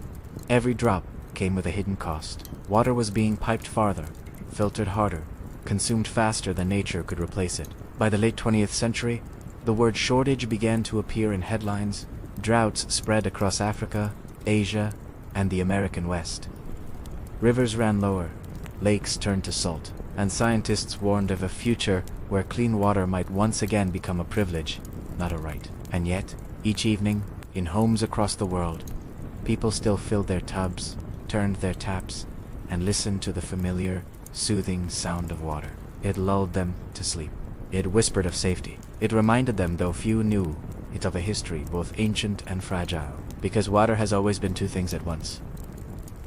every drop came with a hidden cost. Water was being piped farther, filtered harder, consumed faster than nature could replace it. By the late 20th century, the word shortage began to appear in headlines. Droughts spread across Africa, Asia, and the American West. Rivers ran lower, lakes turned to salt, and scientists warned of a future where clean water might once again become a privilege, not a right. And yet, each evening, in homes across the world, people still filled their tubs, turned their taps, and listened to the familiar, soothing sound of water. It lulled them to sleep. It whispered of safety. It reminded them, though few knew it, of a history both ancient and fragile. Because water has always been two things at once: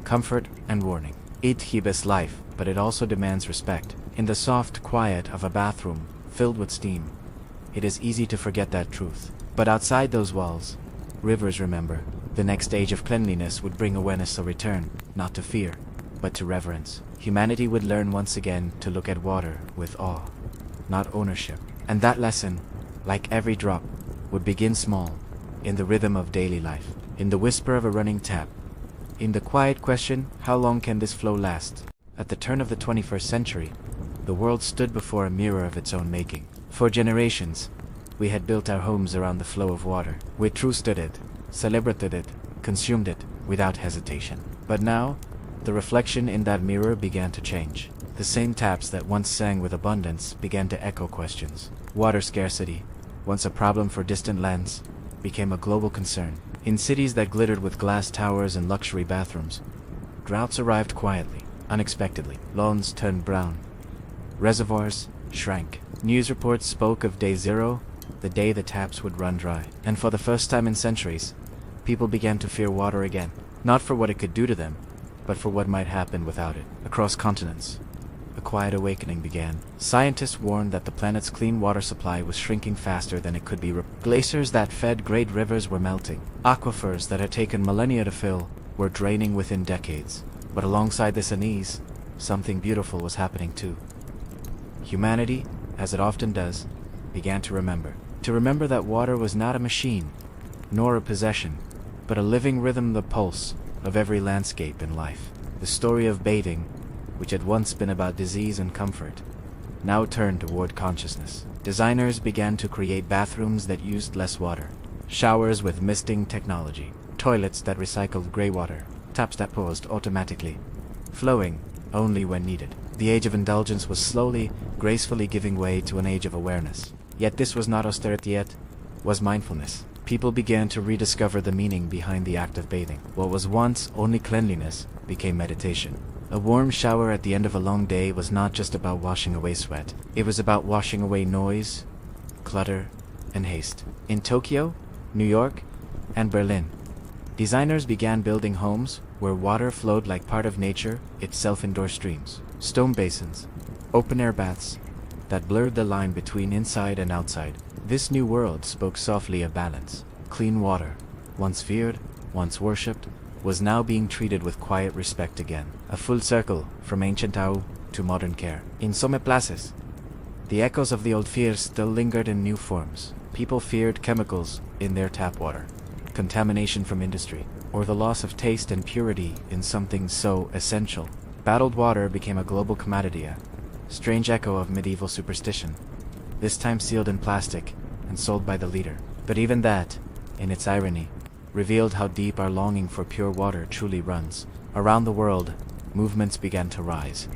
comfort and warning. It gives life, but it also demands respect. In the soft quiet of a bathroom filled with steam, it is easy to forget that truth. But outside those walls, rivers remember. The next stage of cleanliness would bring awareness of return, not to fear, but to reverence. Humanity would learn once again to look at water with awe, not ownership. And that lesson, like every drop, would begin small, in the rhythm of daily life, in the whisper of a running tap, in the quiet question, how long can this flow last? At the turn of the 21st century, the world stood before a mirror of its own making. For generations, we had built our homes around the flow of water. We trusted it, celebrated it, consumed it, without hesitation. But now, the reflection in that mirror began to change. The same taps that once sang with abundance began to echo questions. Water scarcity, once a problem for distant lands, became a global concern. In cities that glittered with glass towers and luxury bathrooms, droughts arrived quietly, unexpectedly. Lawns turned brown. Reservoirs shrank. News reports spoke of day zero, the day the taps would run dry. And for the first time in centuries, people began to fear water again. Not for what it could do to them, but for what might happen without it. Across continents, a quiet awakening began. Scientists warned that the planet's clean water supply was shrinking faster than it could be replenished. Glaciers that fed great rivers were melting. Aquifers that had taken millennia to fill were draining within decades. But alongside this unease, something beautiful was happening too. Humanity, as it often does, began to remember. To remember that water was not a machine, nor a possession, but a living rhythm, the pulse of every landscape in life. The story of bathing, which had once been about disease and comfort, now turned toward consciousness. Designers began to create bathrooms that used less water, showers with misting technology, toilets that recycled gray water, taps that paused automatically, flowing only when needed. The age of indulgence was slowly, gracefully giving way to an age of awareness. Yet this was not austerity, yet was mindfulness. People began to rediscover the meaning behind the act of bathing. What was once only cleanliness became meditation. A warm shower at the end of a long day was not just about washing away sweat. It was about washing away noise, clutter, and haste. In Tokyo, New York, and Berlin, designers began building homes where water flowed like part of nature, itself indoor streams, stone basins, open-air baths that blurred the line between inside and outside. This new world spoke softly of balance. Clean water, once feared, once worshipped, was now being treated with quiet respect again. A full circle from ancient awe to modern care. In some places, the echoes of the old fears still lingered in new forms. People feared chemicals in their tap water, contamination from industry, or the loss of taste and purity in something so essential. Bottled water became a global commodity, a strange echo of medieval superstition, this time sealed in plastic and sold by the liter. But even that, in its irony, revealed how deep our longing for pure water truly runs. Around the world, movements began to rise.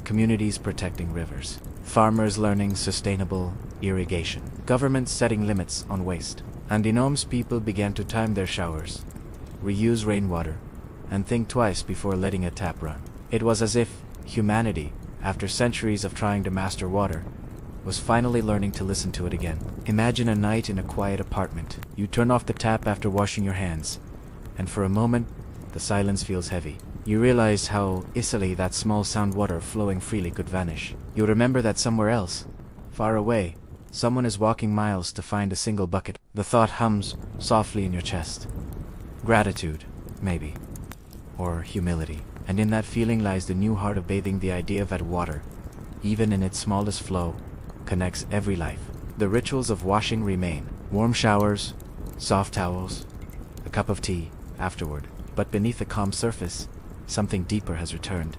Communities protecting rivers, farmers learning sustainable irrigation, governments setting limits on waste. And in homes, people began to time their showers, reuse rainwater, and think twice before letting a tap run. It was as if humanity, after centuries of trying to master water, was finally learning to listen to it again. Imagine a night in a quiet apartment. You turn off the tap after washing your hands, and for a moment, the silence feels heavy. You realize how easily that small sound water flowing freely could vanish. You remember that somewhere else, far away, someone is walking miles to find a single bucket. The thought hums softly in your chest. Gratitude, maybe. Or humility. And in that feeling lies the new heart of bathing, the idea that water, even in its smallest flow, connects every life. The rituals of washing remain. Warm showers, soft towels, a cup of tea afterward. But beneath the calm surface, something deeper has returned.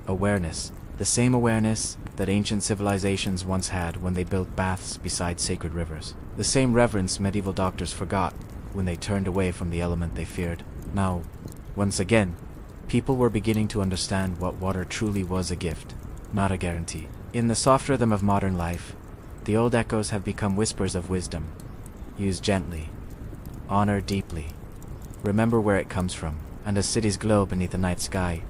Awareness. The same awareness that ancient civilizations once had when they built baths beside sacred rivers. The same reverence medieval doctors forgot when they turned away from the element they feared. Now, once again, people were beginning to understand what water truly was, a gift, not a guarantee. In the soft rhythm of modern life, the old echoes have become whispers of wisdom. Use gently. Honor deeply. Remember where it comes from. And as cities glow beneath the night sky,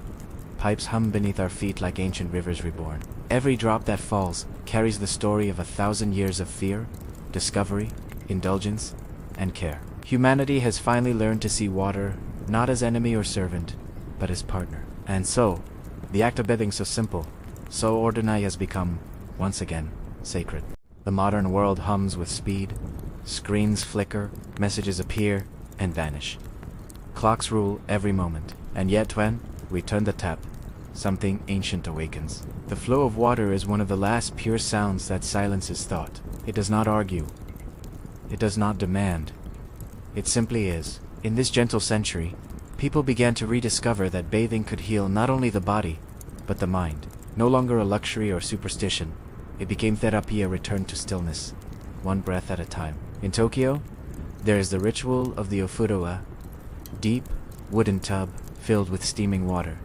pipes hum beneath our feet like ancient rivers reborn. Every drop that falls carries the story of 1,000 years of fear, discovery, indulgence, and care. Humanity has finally learned to see water not as enemy or servant, but as partner. And so, the act of bathing, so simple, so ordinary, has become, once again, sacred. The modern world hums with speed. Screens flicker, messages appear and vanish. Clocks rule every moment, and yet when we turn the tap, something ancient awakens. The flow of water is one of the last pure sounds that silences thought. It does not argue. It does not demand. It simply is. In this gentle century, people began to rediscover that bathing could heal not only the body, but the mind. No longer a luxury or superstition, it became therapy, a return to stillness, one breath at a time. In Tokyo, there is the ritual of the ofuro, deep, wooden tub filled with steaming water.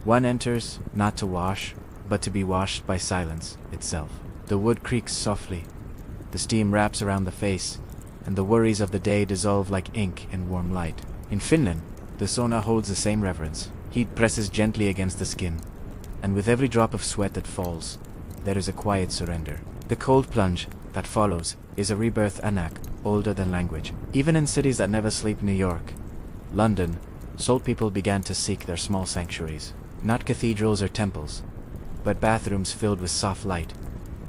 One enters not to wash, but to be washed by silence itself. The wood creaks softly, the steam wraps around the face, and the worries of the day dissolve like ink in warm light. In Finland, the sauna holds the same reverence. Heat presses gently against the skin, and with every drop of sweat that falls, there is a quiet surrender. The cold plunge that follows is a rebirth anak, older than language. Even in cities that never sleep, New York, London, salt people began to seek their small sanctuaries. Not cathedrals or temples, but bathrooms filled with soft light,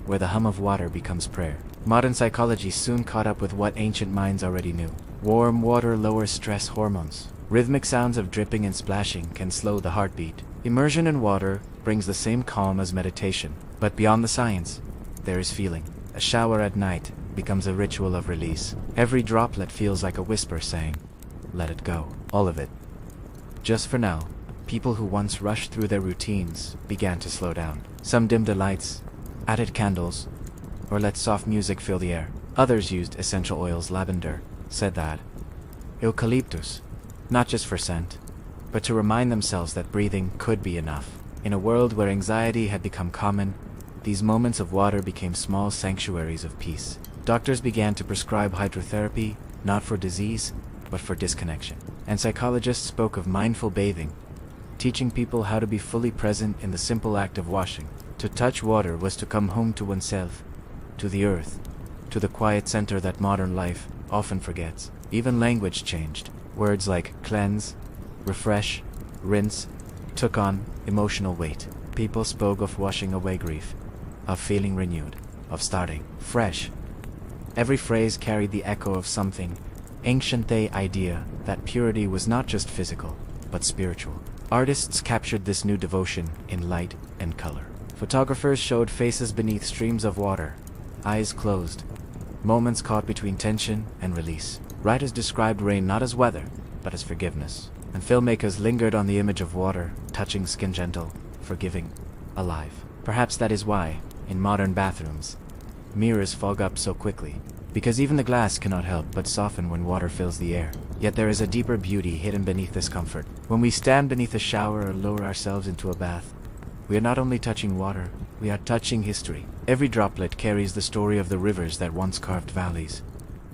where the hum of water becomes prayer. Modern psychology soon caught up with what ancient minds already knew. Warm water lowers stress hormones. Rhythmic sounds of dripping and splashing can slow the heartbeat. Immersion in water brings the same calm as meditation. But beyond the science, there is feeling. A shower at night becomes a ritual of release. Every droplet feels like a whisper saying, "Let it go." All of it. Just for now, people who once rushed through their routines began to slow down. Some dimmed the lights, added candles, or let soft music fill the air. Others used essential oils, lavender, cedar, eucalyptus, not just for scent, but to remind themselves that breathing could be enough. In a world where anxiety had become common, these moments of water became small sanctuaries of peace. Doctors began to prescribe hydrotherapy, not for disease, but for disconnection. And psychologists spoke of mindful bathing, teaching people how to be fully present in the simple act of washing. To touch water was to come home to oneself, to the earth, to the quiet center that modern life often forgets. Even language changed. Words like cleanse, refresh, rinse took on emotional weight. People spoke of washing away grief, of feeling renewed, of starting fresh. Every phrase carried the echo of something ancient, the idea that purity was not just physical, but spiritual. Artists captured this new devotion in light and color. Photographers showed faces beneath streams of water, eyes closed, moments caught between tension and release. Writers described rain not as weather, but as forgiveness. And filmmakers lingered on the image of water, touching skin, gentle, forgiving, alive. Perhaps that is why, in modern bathrooms, mirrors fog up so quickly, because even the glass cannot help but soften when water fills the air. Yet there is a deeper beauty hidden beneath this comfort. When we stand beneath a shower or lower ourselves into a bath, we are not only touching water, we are touching history. Every droplet carries the story of the rivers that once carved valleys,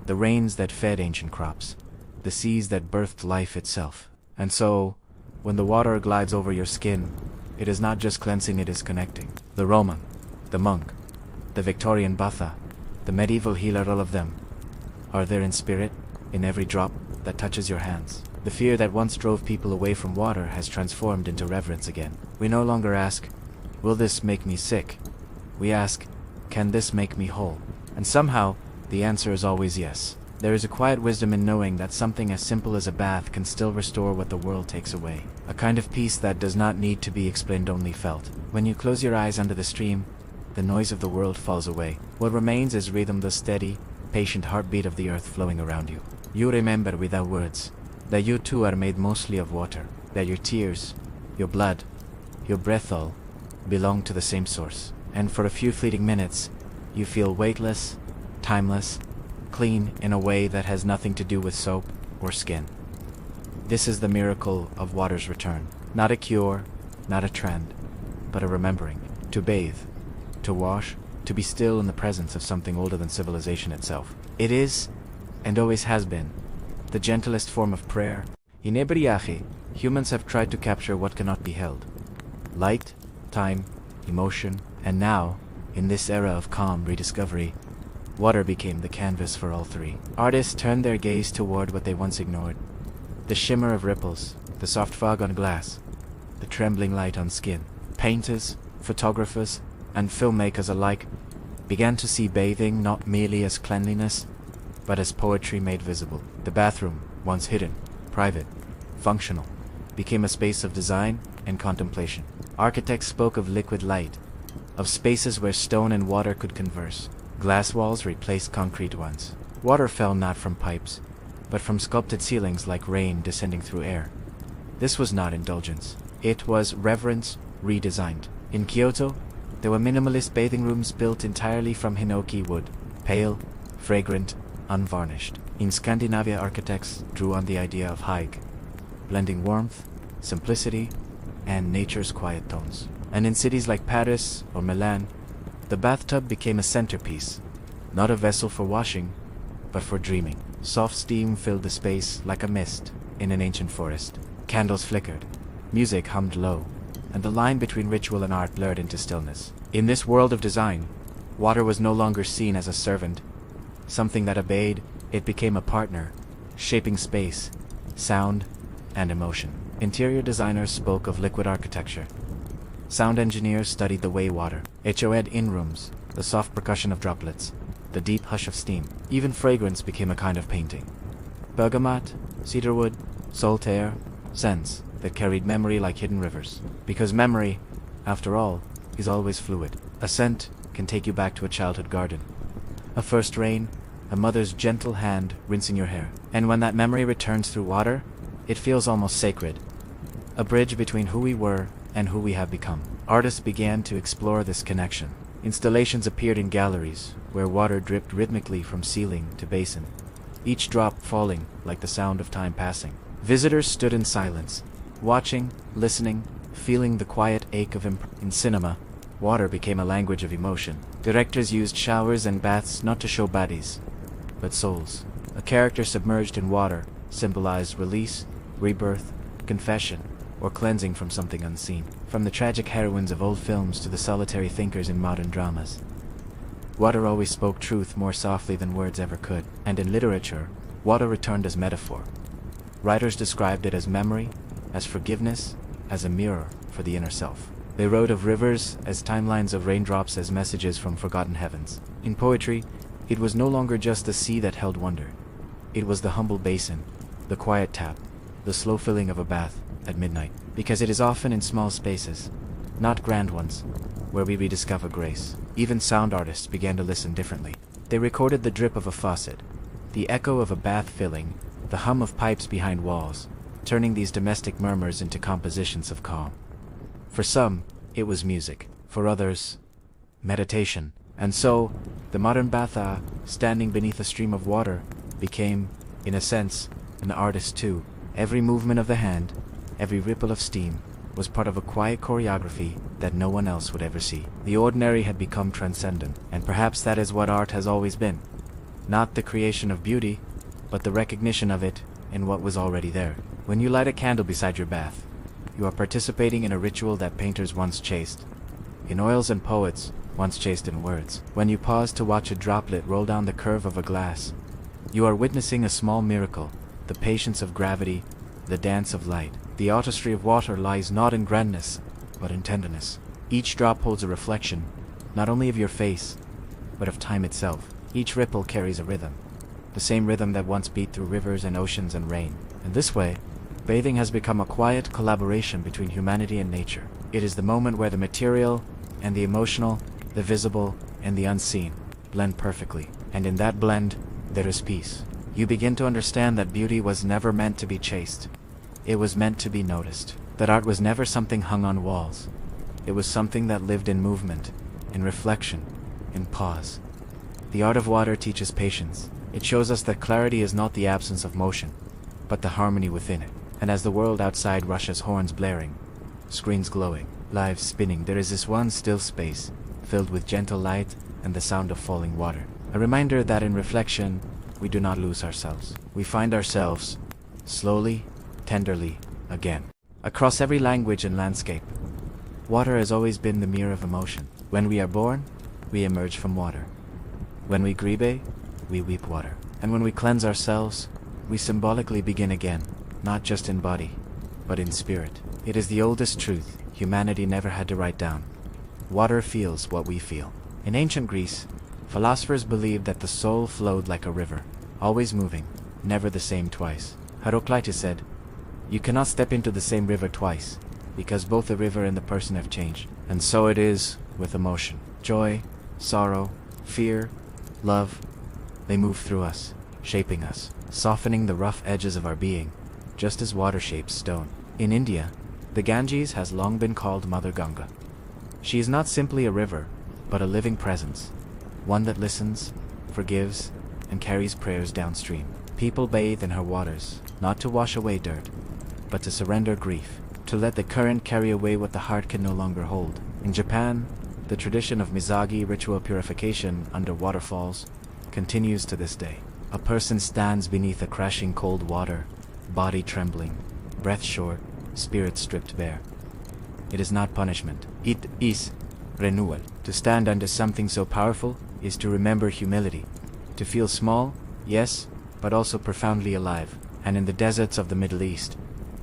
the rains that fed ancient crops, the seas that birthed life itself. And so, when the water glides over your skin, it is not just cleansing, it is connecting. The Roman, the monk, the Victorian Batha, the medieval healer, all of them are there in spirit, in every drop that touches your hands. The fear that once drove people away from water has transformed into reverence again. We no longer ask, will this make me sick? We ask, can this make me whole? And somehow, the answer is always yes. There is a quiet wisdom in knowing that something as simple as a bath can still restore what the world takes away. A kind of peace that does not need to be explained, only felt. When you close your eyes under the stream, the noise of the world falls away. What remains is rhythm, the steady, patient heartbeat of the earth flowing around you. You remember without words that you too are made mostly of water, that your tears, your blood, your breath all belong to the same source. And for a few fleeting minutes, you feel weightless, timeless, clean in a way that has nothing to do with soap or skin. This is the miracle of water's return. Not a cure, not a trend, but a remembering. To bathe, to wash, to be still in the presence of something older than civilization itself. It is, and always has been, the gentlest form of prayer. In Ebriache, humans have tried to capture what cannot be held. Light, time, emotion, and now, in this era of calm rediscovery, water became the canvas for all three. Artists turned their gaze toward what they once ignored. The shimmer of ripples, the soft fog on glass, the trembling light on skin. Painters, photographers, and filmmakers alike began to see bathing not merely as cleanliness, but as poetry made visible. The bathroom, once hidden, private, functional, became a space of design and contemplation. Architects spoke of liquid light, of spaces where stone and water could converse. Glass walls replaced concrete ones. Water fell not from pipes, but from sculpted ceilings like rain descending through air. This was not indulgence. It was reverence redesigned. In Kyoto, there were minimalist bathing rooms built entirely from hinoki wood, pale, fragrant, unvarnished. In Scandinavia, architects drew on the idea of hygge, blending warmth, simplicity, and nature's quiet tones. And in cities like Paris or Milan, the bathtub became a centerpiece, not a vessel for washing, but for dreaming. Soft steam filled the space like a mist in an ancient forest. Candles flickered, music hummed low, and the line between ritual and art blurred into stillness. In this world of design, water was no longer seen as a servant, something that obeyed. It became a partner, shaping space, sound, and emotion. Interior designers spoke of liquid architecture. Sound engineers studied the way water echoed in rooms, the soft percussion of droplets, the deep hush of steam. Even fragrance became a kind of painting. Bergamot, cedarwood, solitaire, scents that carried memory like hidden rivers. Because memory, after all, is always fluid. A scent can take you back to a childhood garden, a first rain, a mother's gentle hand rinsing your hair. And when that memory returns through water, it feels almost sacred, a bridge between who we were and who we have become. Artists began to explore this connection. Installations appeared in galleries, where water dripped rhythmically from ceiling to basin, each drop falling like the sound of time passing. Visitors stood in silence, watching, listening, feeling the quiet ache of In cinema, water became a language of emotion. Directors used showers and baths not to show bodies, but souls. A character submerged in water symbolized release, rebirth, confession, or cleansing from something unseen. From the tragic heroines of old films to the solitary thinkers in modern dramas, water always spoke truth more softly than words ever could. And in literature, water returned as metaphor. Writers described it as memory, as forgiveness, as a mirror for the inner self. They wrote of rivers as timelines, of raindrops as messages from forgotten heavens. In poetry, it was no longer just the sea that held wonder. It was the humble basin, the quiet tap, the slow filling of a bath at midnight. Because it is often in small spaces, not grand ones, where we rediscover grace. Even sound artists began to listen differently. They recorded the drip of a faucet, the echo of a bath filling, the hum of pipes behind walls, turning these domestic murmurs into compositions of calm. For some, it was music. For others, meditation. And so, the modern batha, standing beneath a stream of water, became, in a sense, an artist too. Every movement of the hand, every ripple of steam, was part of a quiet choreography that no one else would ever see. The ordinary had become transcendent, and perhaps that is what art has always been. Not the creation of beauty, but the recognition of it in what was already there. When you light a candle beside your bath, you are participating in a ritual that painters once chased, in oils and poets once chased in words. When you pause to watch a droplet roll down the curve of a glass, you are witnessing a small miracle, the patience of gravity, the dance of light. The artistry of water lies not in grandness, but in tenderness. Each drop holds a reflection, not only of your face, but of time itself. Each ripple carries a rhythm, the same rhythm that once beat through rivers and oceans and rain. In this way, bathing has become a quiet collaboration between humanity and nature. It is the moment where the material and the emotional, the visible and the unseen, blend perfectly. And in that blend, there is peace. You begin to understand that beauty was never meant to be chased. It was meant to be noticed. That art was never something hung on walls. It was something that lived in movement, in reflection, in pause. The art of water teaches patience. It shows us that clarity is not the absence of motion, but the harmony within it. And as the world outside rushes, horns blaring, screens glowing, lives spinning, there is this one still space, filled with gentle light and the sound of falling water. A reminder that in reflection, we do not lose ourselves. We find ourselves, slowly, tenderly, again. Across every language and landscape, water has always been the mirror of emotion. When we are born, we emerge from water. When we grieve, we weep water. And when we cleanse ourselves, we symbolically begin again, not just in body, but in spirit. It is the oldest truth humanity never had to write down. Water feels what we feel. In ancient Greece, Philosophers believed that the soul flowed like a river, always moving, never the same twice. Heraclitus said, "You cannot step into the same river twice, because both the river and the person have changed." And so it is with emotion. Joy, sorrow, fear, love, they move through us, shaping us, softening the rough edges of our being, just as water shapes stone. In India, the Ganges has long been called Mother Ganga. She is not simply a river, but a living presence, one that listens, forgives, and carries prayers downstream. People bathe in her waters, not to wash away dirt, but to surrender grief, to let the current carry away what the heart can no longer hold. In Japan, the tradition of Mizagi ritual purification under waterfalls continues to this day. A person stands beneath the crashing cold water, body trembling, breath short, spirit stripped bare. It is not punishment. It is renewal. To stand under something so powerful is to remember humility. To feel small, yes, but also profoundly alive. And in the deserts of the Middle East,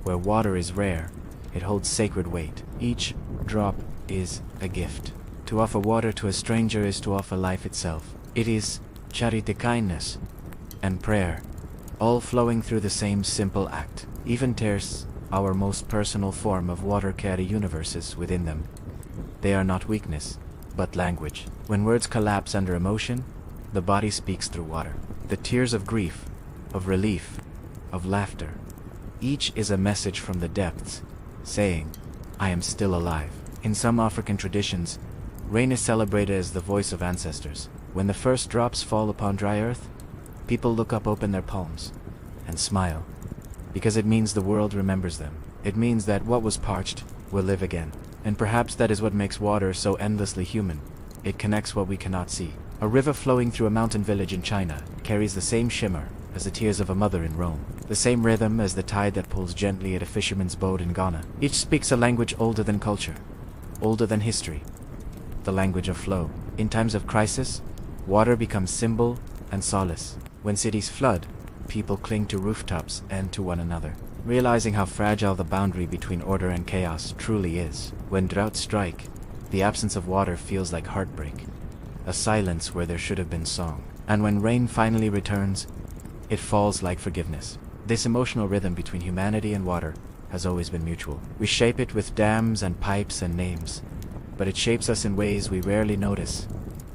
where water is rare, it holds sacred weight. Each drop is a gift. To offer water to a stranger is to offer life itself. It is charity, kindness, and prayer, all flowing through the same simple act. Even tears, our most personal form of water, carry universes within them. They are not weakness, but language. When words collapse under emotion, the body speaks through water. The tears of grief, of relief, of laughter, each is a message from the depths, saying, "I am still alive." In some African traditions, rain is celebrated as the voice of ancestors. When the first drops fall upon dry earth, people look up, open their palms, and smile, because it means the world remembers them. It means that what was parched will live again. And perhaps that is what makes water so endlessly human. It connects what we cannot see. A river flowing through a mountain village in China carries the same shimmer as the tears of a mother in Rome, the same rhythm as the tide that pulls gently at a fisherman's boat in Ghana. Each speaks a language older than culture, older than history, the language of flow. In times of crisis, water becomes symbol and solace. When cities flood, people cling to rooftops and to one another, realizing how fragile the boundary between order and chaos truly is. When droughts strike, the absence of water feels like heartbreak, a silence where there should have been song. And when rain finally returns, it falls like forgiveness. This emotional rhythm between humanity and water has always been mutual. We shape it with dams and pipes and names, but it shapes us in ways we rarely notice,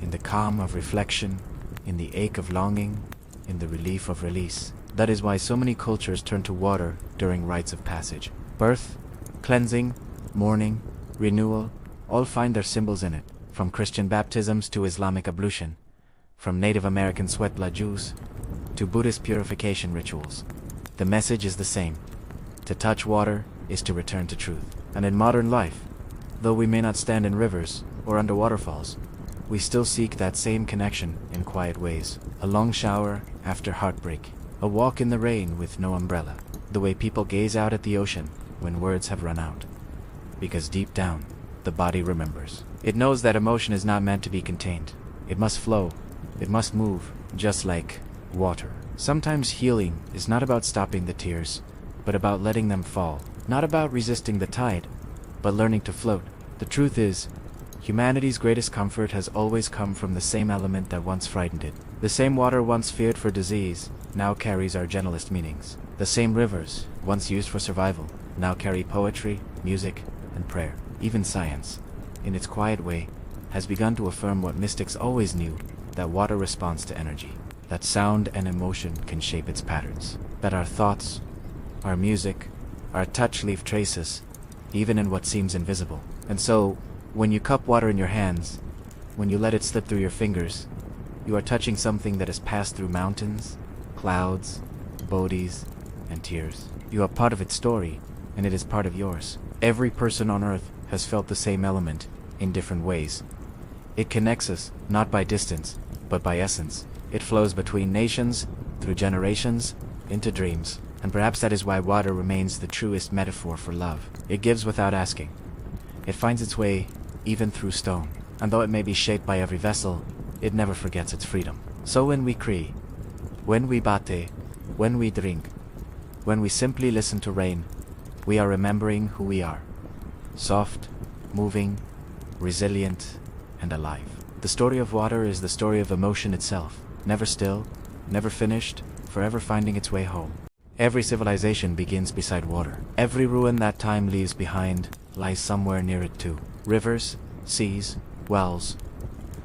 in the calm of reflection, in the ache of longing, in the relief of release. That is why so many cultures turn to water during rites of passage. Birth, cleansing, mourning, renewal, all find their symbols in it, from Christian baptisms to Islamic ablution, from Native American sweat blood juice to Buddhist purification rituals. The message is the same. To touch water is to return to truth. And in modern life, though we may not stand in rivers or under waterfalls, we still seek that same connection in quiet ways. A long shower after heartbreak, a walk in the rain with no umbrella, the way people gaze out at the ocean when words have run out. Because deep down, the body remembers. It knows that emotion is not meant to be contained. It must flow. It must move, just like water. Sometimes healing is not about stopping the tears, but about letting them fall. Not about resisting the tide, but learning to float. The truth is, humanity's greatest comfort has always come from the same element that once frightened it. The same water once feared for disease now carries our gentlest meanings. The same rivers, once used for survival, now carry poetry, music, and prayer. Even science, in its quiet way, has begun to affirm what mystics always knew, that water responds to energy, that sound and emotion can shape its patterns, that our thoughts, our music, our touch leave traces, even in what seems invisible. And so, when you cup water in your hands, when you let it slip through your fingers, you are touching something that has passed through mountains, clouds, bodies, and tears. You are part of its story, and it is part of yours. Every person on earth has felt the same element in different ways. It connects us, not by distance, but by essence. It flows between nations, through generations, into dreams. And perhaps that is why water remains the truest metaphor for love. It gives without asking. It finds its way even through stone. And though it may be shaped by every vessel, it never forgets its freedom. So when we cry, when we bate, when we drink, when we simply listen to rain, we are remembering who we are. Soft, moving, resilient, and alive. The story of water is the story of emotion itself, never still, never finished, forever finding its way home. Every civilization begins beside water. Every ruin that time leaves behind lies somewhere near it too. Rivers, seas, wells,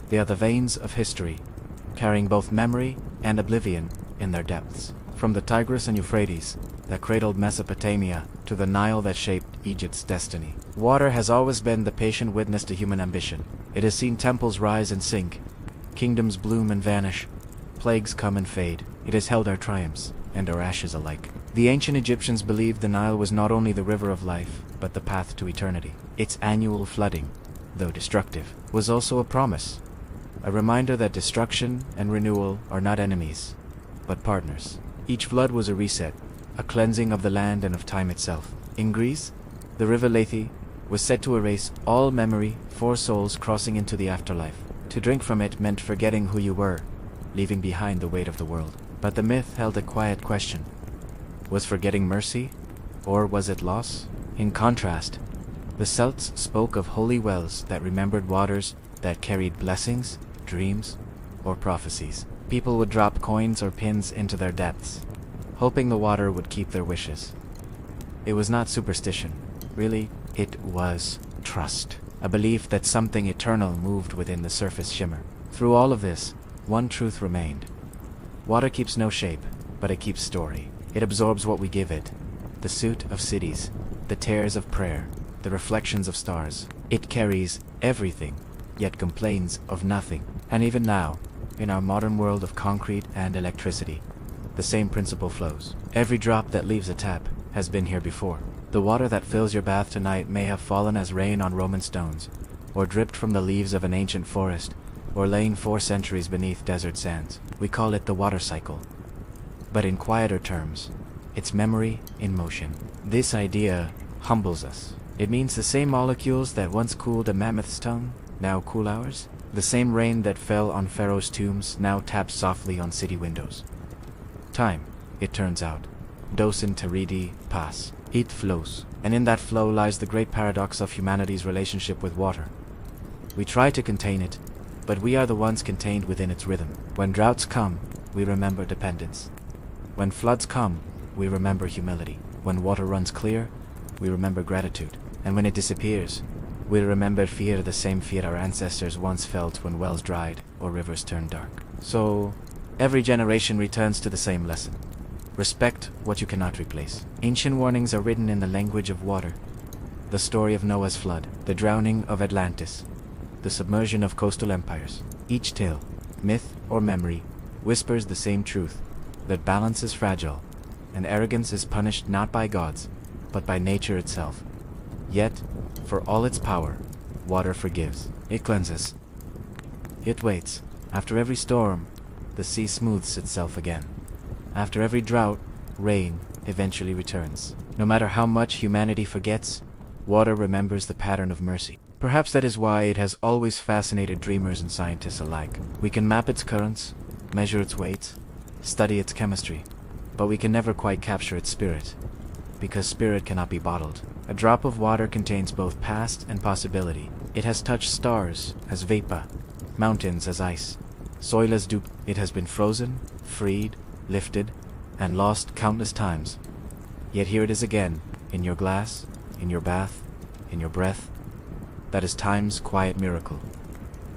they are the veins of history, carrying both memory and oblivion in their depths. From the Tigris and Euphrates that cradled Mesopotamia to the Nile that shaped Egypt's destiny, water has always been the patient witness to human ambition. It has seen temples rise and sink, kingdoms bloom and vanish, plagues come and fade. It has held our triumphs and our ashes alike. The ancient Egyptians believed the Nile was not only the river of life, but the path to eternity. Its annual flooding, though destructive, was also a promise, a reminder that destruction and renewal are not enemies, but partners. Each flood was a reset, a cleansing of the land and of time itself. In Greece, the river Lethe was said to erase all memory for souls crossing into the afterlife. To drink from it meant forgetting who you were, leaving behind the weight of the world. But the myth held a quiet question. Was forgetting mercy, or was it loss? In contrast, the Celts spoke of holy wells that remembered waters that carried blessings, dreams, or prophecies. People would drop coins or pins into their depths, hoping the water would keep their wishes. It was not superstition. Really, it was trust. A belief that something eternal moved within the surface shimmer. Through all of this, one truth remained. Water keeps no shape, but it keeps story. It absorbs what we give it. The soot of cities, the tears of prayer, the reflections of stars. It carries everything, yet complains of nothing. And even now, in our modern world of concrete and electricity, the same principle flows. Every drop that leaves a tap has been here before. The water that fills your bath tonight may have fallen as rain on Roman stones, or dripped from the leaves of an ancient forest, or laying 4 centuries beneath desert sands. We call it the water cycle. But in quieter terms, it's memory in motion. This idea humbles us. It means the same molecules that once cooled a mammoth's tongue now cool ours. The same rain that fell on pharaohs' tombs now taps softly on city windows. Time, it turns out. Docent teridi pas. It flows. And in that flow lies the great paradox of humanity's relationship with water. We try to contain it, but we are the ones contained within its rhythm. When droughts come, we remember dependence. When floods come, we remember humility. When water runs clear, we remember gratitude. And when it disappears, we remember fear, the same fear our ancestors once felt when wells dried or rivers turned dark. So, every generation returns to the same lesson. Respect what you cannot replace. Ancient warnings are written in the language of water. The story of Noah's flood, the drowning of Atlantis, the submersion of coastal empires. Each tale, myth or memory, whispers the same truth, that balance is fragile, and arrogance is punished not by gods, but by nature itself. Yet, for all its power, water forgives. It cleanses. It waits. After every storm, the sea smooths itself again. After every drought, rain eventually returns. No matter how much humanity forgets, water remembers the pattern of mercy. Perhaps that is why it has always fascinated dreamers and scientists alike. We can map its currents, measure its weight, study its chemistry, but we can never quite capture its spirit, because spirit cannot be bottled. A drop of water contains both past and possibility. It has touched stars as vapor, mountains as ice, soil as dew. It has been frozen, freed, lifted, and lost countless times. Yet here it is again, in your glass, in your bath, in your breath. That is time's quiet miracle.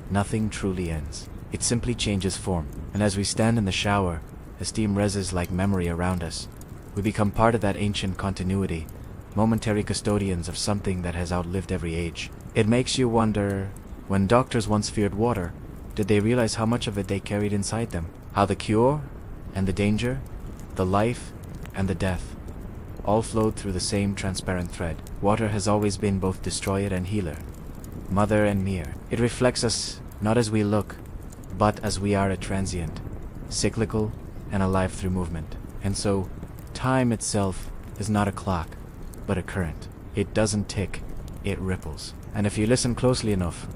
Nothing truly ends. It simply changes form. And as we stand in the shower, as steam rises like memory around us, we become part of that ancient continuity, momentary custodians of something that has outlived every age. It makes you wonder, when doctors once feared water, did they realize how much of it they carried inside them? How the cure and the danger, the life and the death, all flowed through the same transparent thread. Water has always been both destroyer and healer, mother and mirror. It reflects us not as we look, but as we are a transient, cyclical, and alive through movement. And so, time itself is not a clock, but a current. It doesn't tick, it ripples. And if you listen closely enough,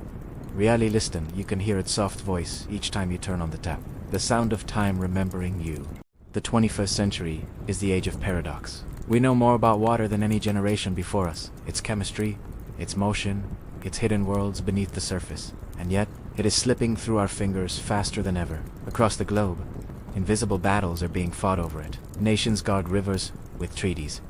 really listen, you can hear its soft voice each time you turn on the tap. The sound of time remembering you. The 21st century is the age of paradox. We know more about water than any generation before us. Its chemistry, its motion, its hidden worlds beneath the surface. And yet, It is slipping through our fingers faster than ever. Across the globe, invisible battles are being fought over it. Nations guard rivers with treaties.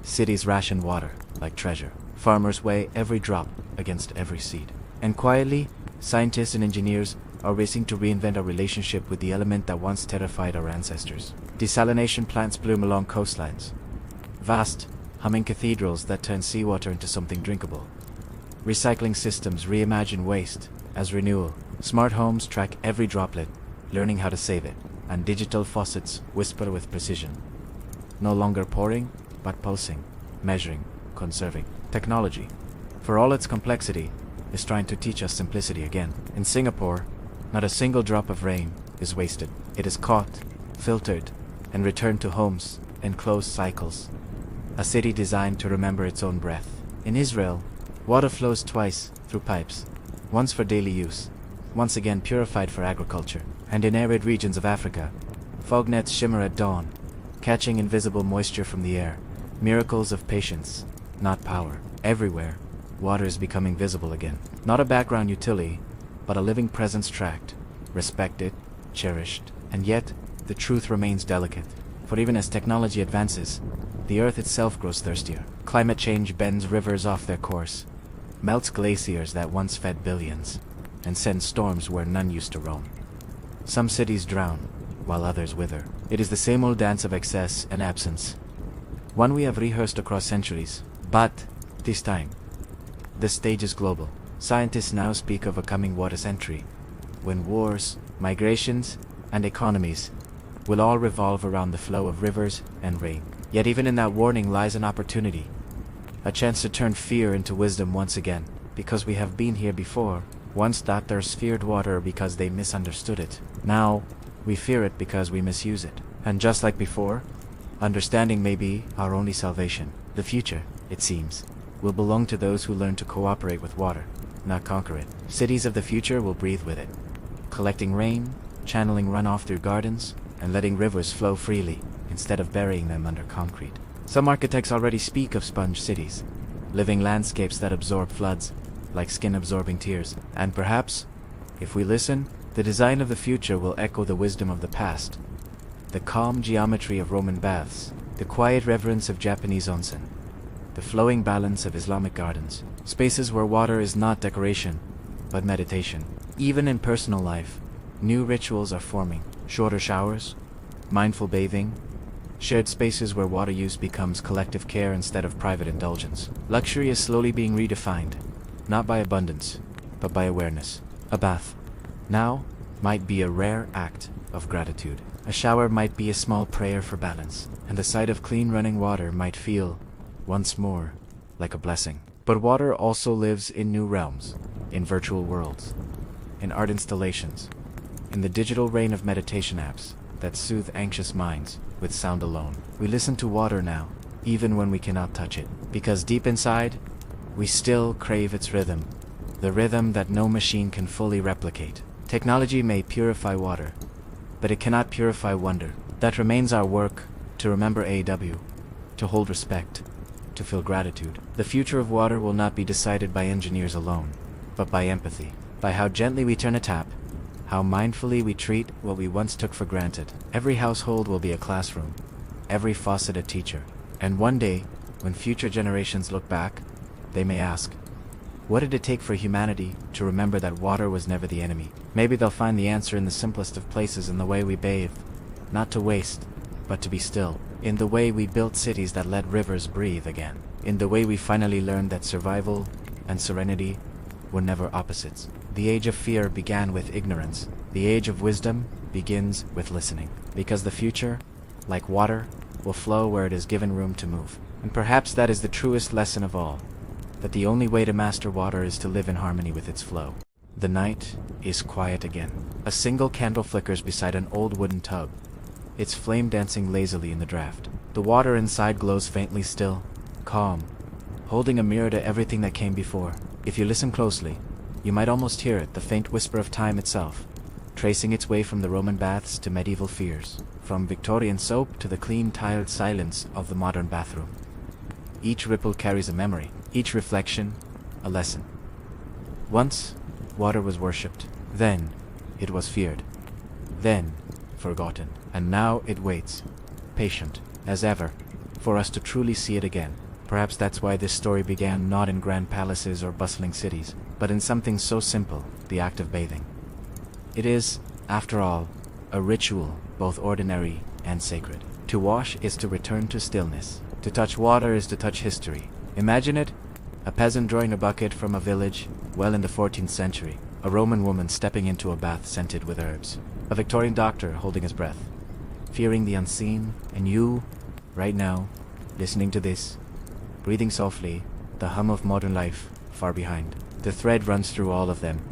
Cities ration water like treasure. Farmers weigh every drop against every seed. And quietly, scientists and engineers are racing to reinvent our relationship with the element that once terrified our ancestors. Desalination plants bloom along coastlines. Vast, humming cathedrals that turn seawater into something drinkable. Recycling systems reimagine waste as renewal. Smart homes track every droplet, learning how to save it. And digital faucets whisper with precision. No longer pouring, but pulsing, measuring, conserving. Technology, for all its complexity, is trying to teach us simplicity again. In Singapore, not a single drop of rain is wasted. It is caught, filtered, and returned to homes in closed cycles. A city designed to remember its own breath. In Israel, water flows twice through pipes, once for daily use, once again purified for agriculture. And in arid regions of Africa, fog nets shimmer at dawn, catching invisible moisture from the air. Miracles of patience, not power. Everywhere, water is becoming visible again. Not a background utility, but a living presence tracked, respected, cherished. And yet, the truth remains delicate. For even as technology advances, the earth itself grows thirstier. Climate change bends rivers off their course, melts glaciers that once fed billions, and sends storms where none used to roam. Some cities drown, while others wither. It is the same old dance of excess and absence, one we have rehearsed across centuries. But, this time, the stage is global. Scientists now speak of a coming water century, when wars, migrations, and economies will all revolve around the flow of rivers and rain. Yet even in that warning lies an opportunity, a chance to turn fear into wisdom once again, because we have been here before. Once thought feared water because they misunderstood it. Now, we fear it because we misuse it. And just like before, understanding may be our only salvation. The future, it seems, will belong to those who learn to cooperate with water, not conquer it. Cities of the future will breathe with it, collecting rain, channeling runoff through gardens, and letting rivers flow freely instead of burying them under concrete. Some architects already speak of sponge cities, living landscapes that absorb floods, like skin-absorbing tears. And perhaps, if we listen, the design of the future will echo the wisdom of the past. The calm geometry of Roman baths, the quiet reverence of Japanese onsen, the flowing balance of Islamic gardens. Spaces where water is not decoration, but meditation. Even in personal life, new rituals are forming. Shorter showers, mindful bathing, shared spaces where water use becomes collective care instead of private indulgence. Luxury is slowly being redefined, not by abundance, but by awareness. A bath now might be a rare act of gratitude. A shower might be a small prayer for balance, and the sight of clean running water might feel, once more, like a blessing. But water also lives in new realms, in virtual worlds, in art installations, in the digital rain of meditation apps that soothe anxious minds with sound alone. We listen to water now, even when we cannot touch it, because deep inside, we still crave its rhythm, the rhythm that no machine can fully replicate. Technology may purify water, but it cannot purify wonder. That remains our work, to remember AW, to hold respect, to feel gratitude. The future of water will not be decided by engineers alone, but by empathy, by how gently we turn a tap, how mindfully we treat what we once took for granted. Every household will be a classroom, every faucet a teacher. And one day, when future generations look back, they may ask, what did it take for humanity to remember that water was never the enemy? Maybe they'll find the answer in the simplest of places, in the way we bathe, not to waste, but to be still. In the way we built cities that let rivers breathe again. In the way we finally learned that survival and serenity were never opposites. The age of fear began with ignorance. The age of wisdom begins with listening. Because the future, like water, will flow where it is given room to move. And perhaps that is the truest lesson of all, that the only way to master water is to live in harmony with its flow. The night is quiet again. A single candle flickers beside an old wooden tub, its flame dancing lazily in the draft. The water inside glows faintly still, calm, holding a mirror to everything that came before. If you listen closely, you might almost hear it, the faint whisper of time itself, tracing its way from the Roman baths to medieval fears, from Victorian soap to the clean tiled silence of the modern bathroom. Each ripple carries a memory, each reflection a lesson. Once, water was worshipped, Then, it was feared. Then, forgotten. And now it waits, patient, as ever, for us to truly see it again. Perhaps that's why this story began not in grand palaces or bustling cities, but in something so simple, the act of bathing. It is, after all, a ritual, both ordinary and sacred. To wash is to return to stillness. To touch water is to touch history. Imagine it, a peasant drawing a bucket from a village, well in the 14th century, a Roman woman stepping into a bath scented with herbs, a Victorian doctor holding his breath, fearing the unseen, and you, right now, listening to this, breathing softly, the hum of modern life far behind. The thread runs through all of them.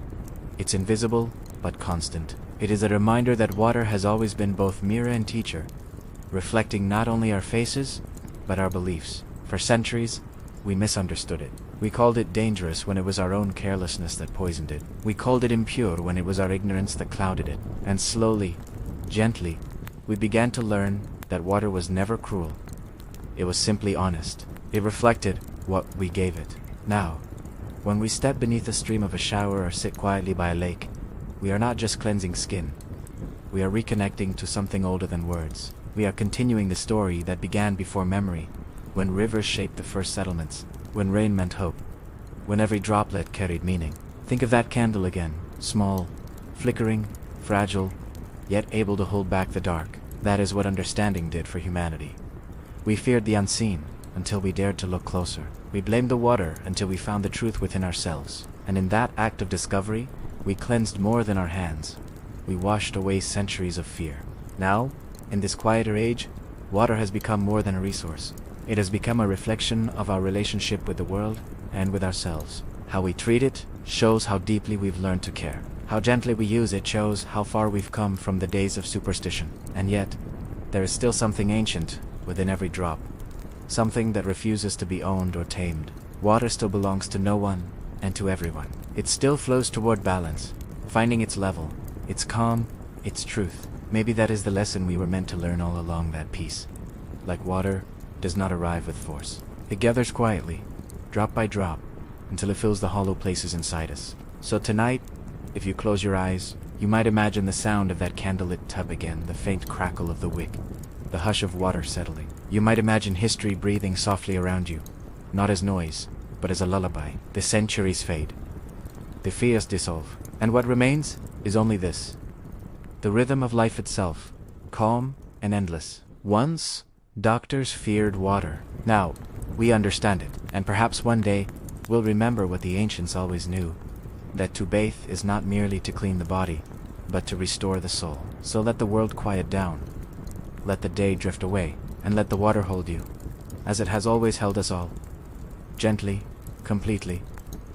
It's invisible, but constant. It is a reminder that water has always been both mirror and teacher, reflecting not only our faces, but our beliefs. For centuries, we misunderstood it. We called it dangerous when it was our own carelessness that poisoned it. We called it impure when it was our ignorance that clouded it. And slowly, gently, we began to learn that water was never cruel. It was simply honest. It reflected what we gave it. Now, when we step beneath the stream of a shower or sit quietly by a lake, we are not just cleansing skin. We are reconnecting to something older than words. We are continuing the story that began before memory, when rivers shaped the first settlements, when rain meant hope, when every droplet carried meaning. Think of that candle again, small, flickering, fragile, yet able to hold back the dark. That is what understanding did for humanity. We feared the unseen until we dared to look closer. We blamed the water until we found the truth within ourselves. And in that act of discovery, we cleansed more than our hands. We washed away centuries of fear. Now, in this quieter age, water has become more than a resource. It has become a reflection of our relationship with the world and with ourselves. How we treat it shows how deeply we've learned to care. How gently we use it shows how far we've come from the days of superstition. And yet, there is still something ancient within every drop. Something that refuses to be owned or tamed. Water still belongs to no one and to everyone. It still flows toward balance, finding its level, its calm, its truth. Maybe that is the lesson we were meant to learn all along, that peace. Like water, does not arrive with force. It gathers quietly, drop by drop, until it fills the hollow places inside us. So tonight, if you close your eyes, you might imagine the sound of that candlelit tub again, the faint crackle of the wick, the hush of water settling. You might imagine history breathing softly around you, not as noise, but as a lullaby. The centuries fade, the fears dissolve, and what remains is only this: the rhythm of life itself, calm and endless. Once, doctors feared water. Now, we understand it, and perhaps one day, we'll remember what the ancients always knew, that to bathe is not merely to clean the body, but to restore the soul. So let the world quiet down, let the day drift away, and let the water hold you, as it has always held us all, gently, completely,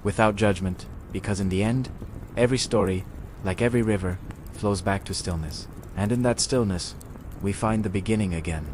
without judgment, because in the end, every story, like every river, flows back to stillness, and in that stillness, we find the beginning again.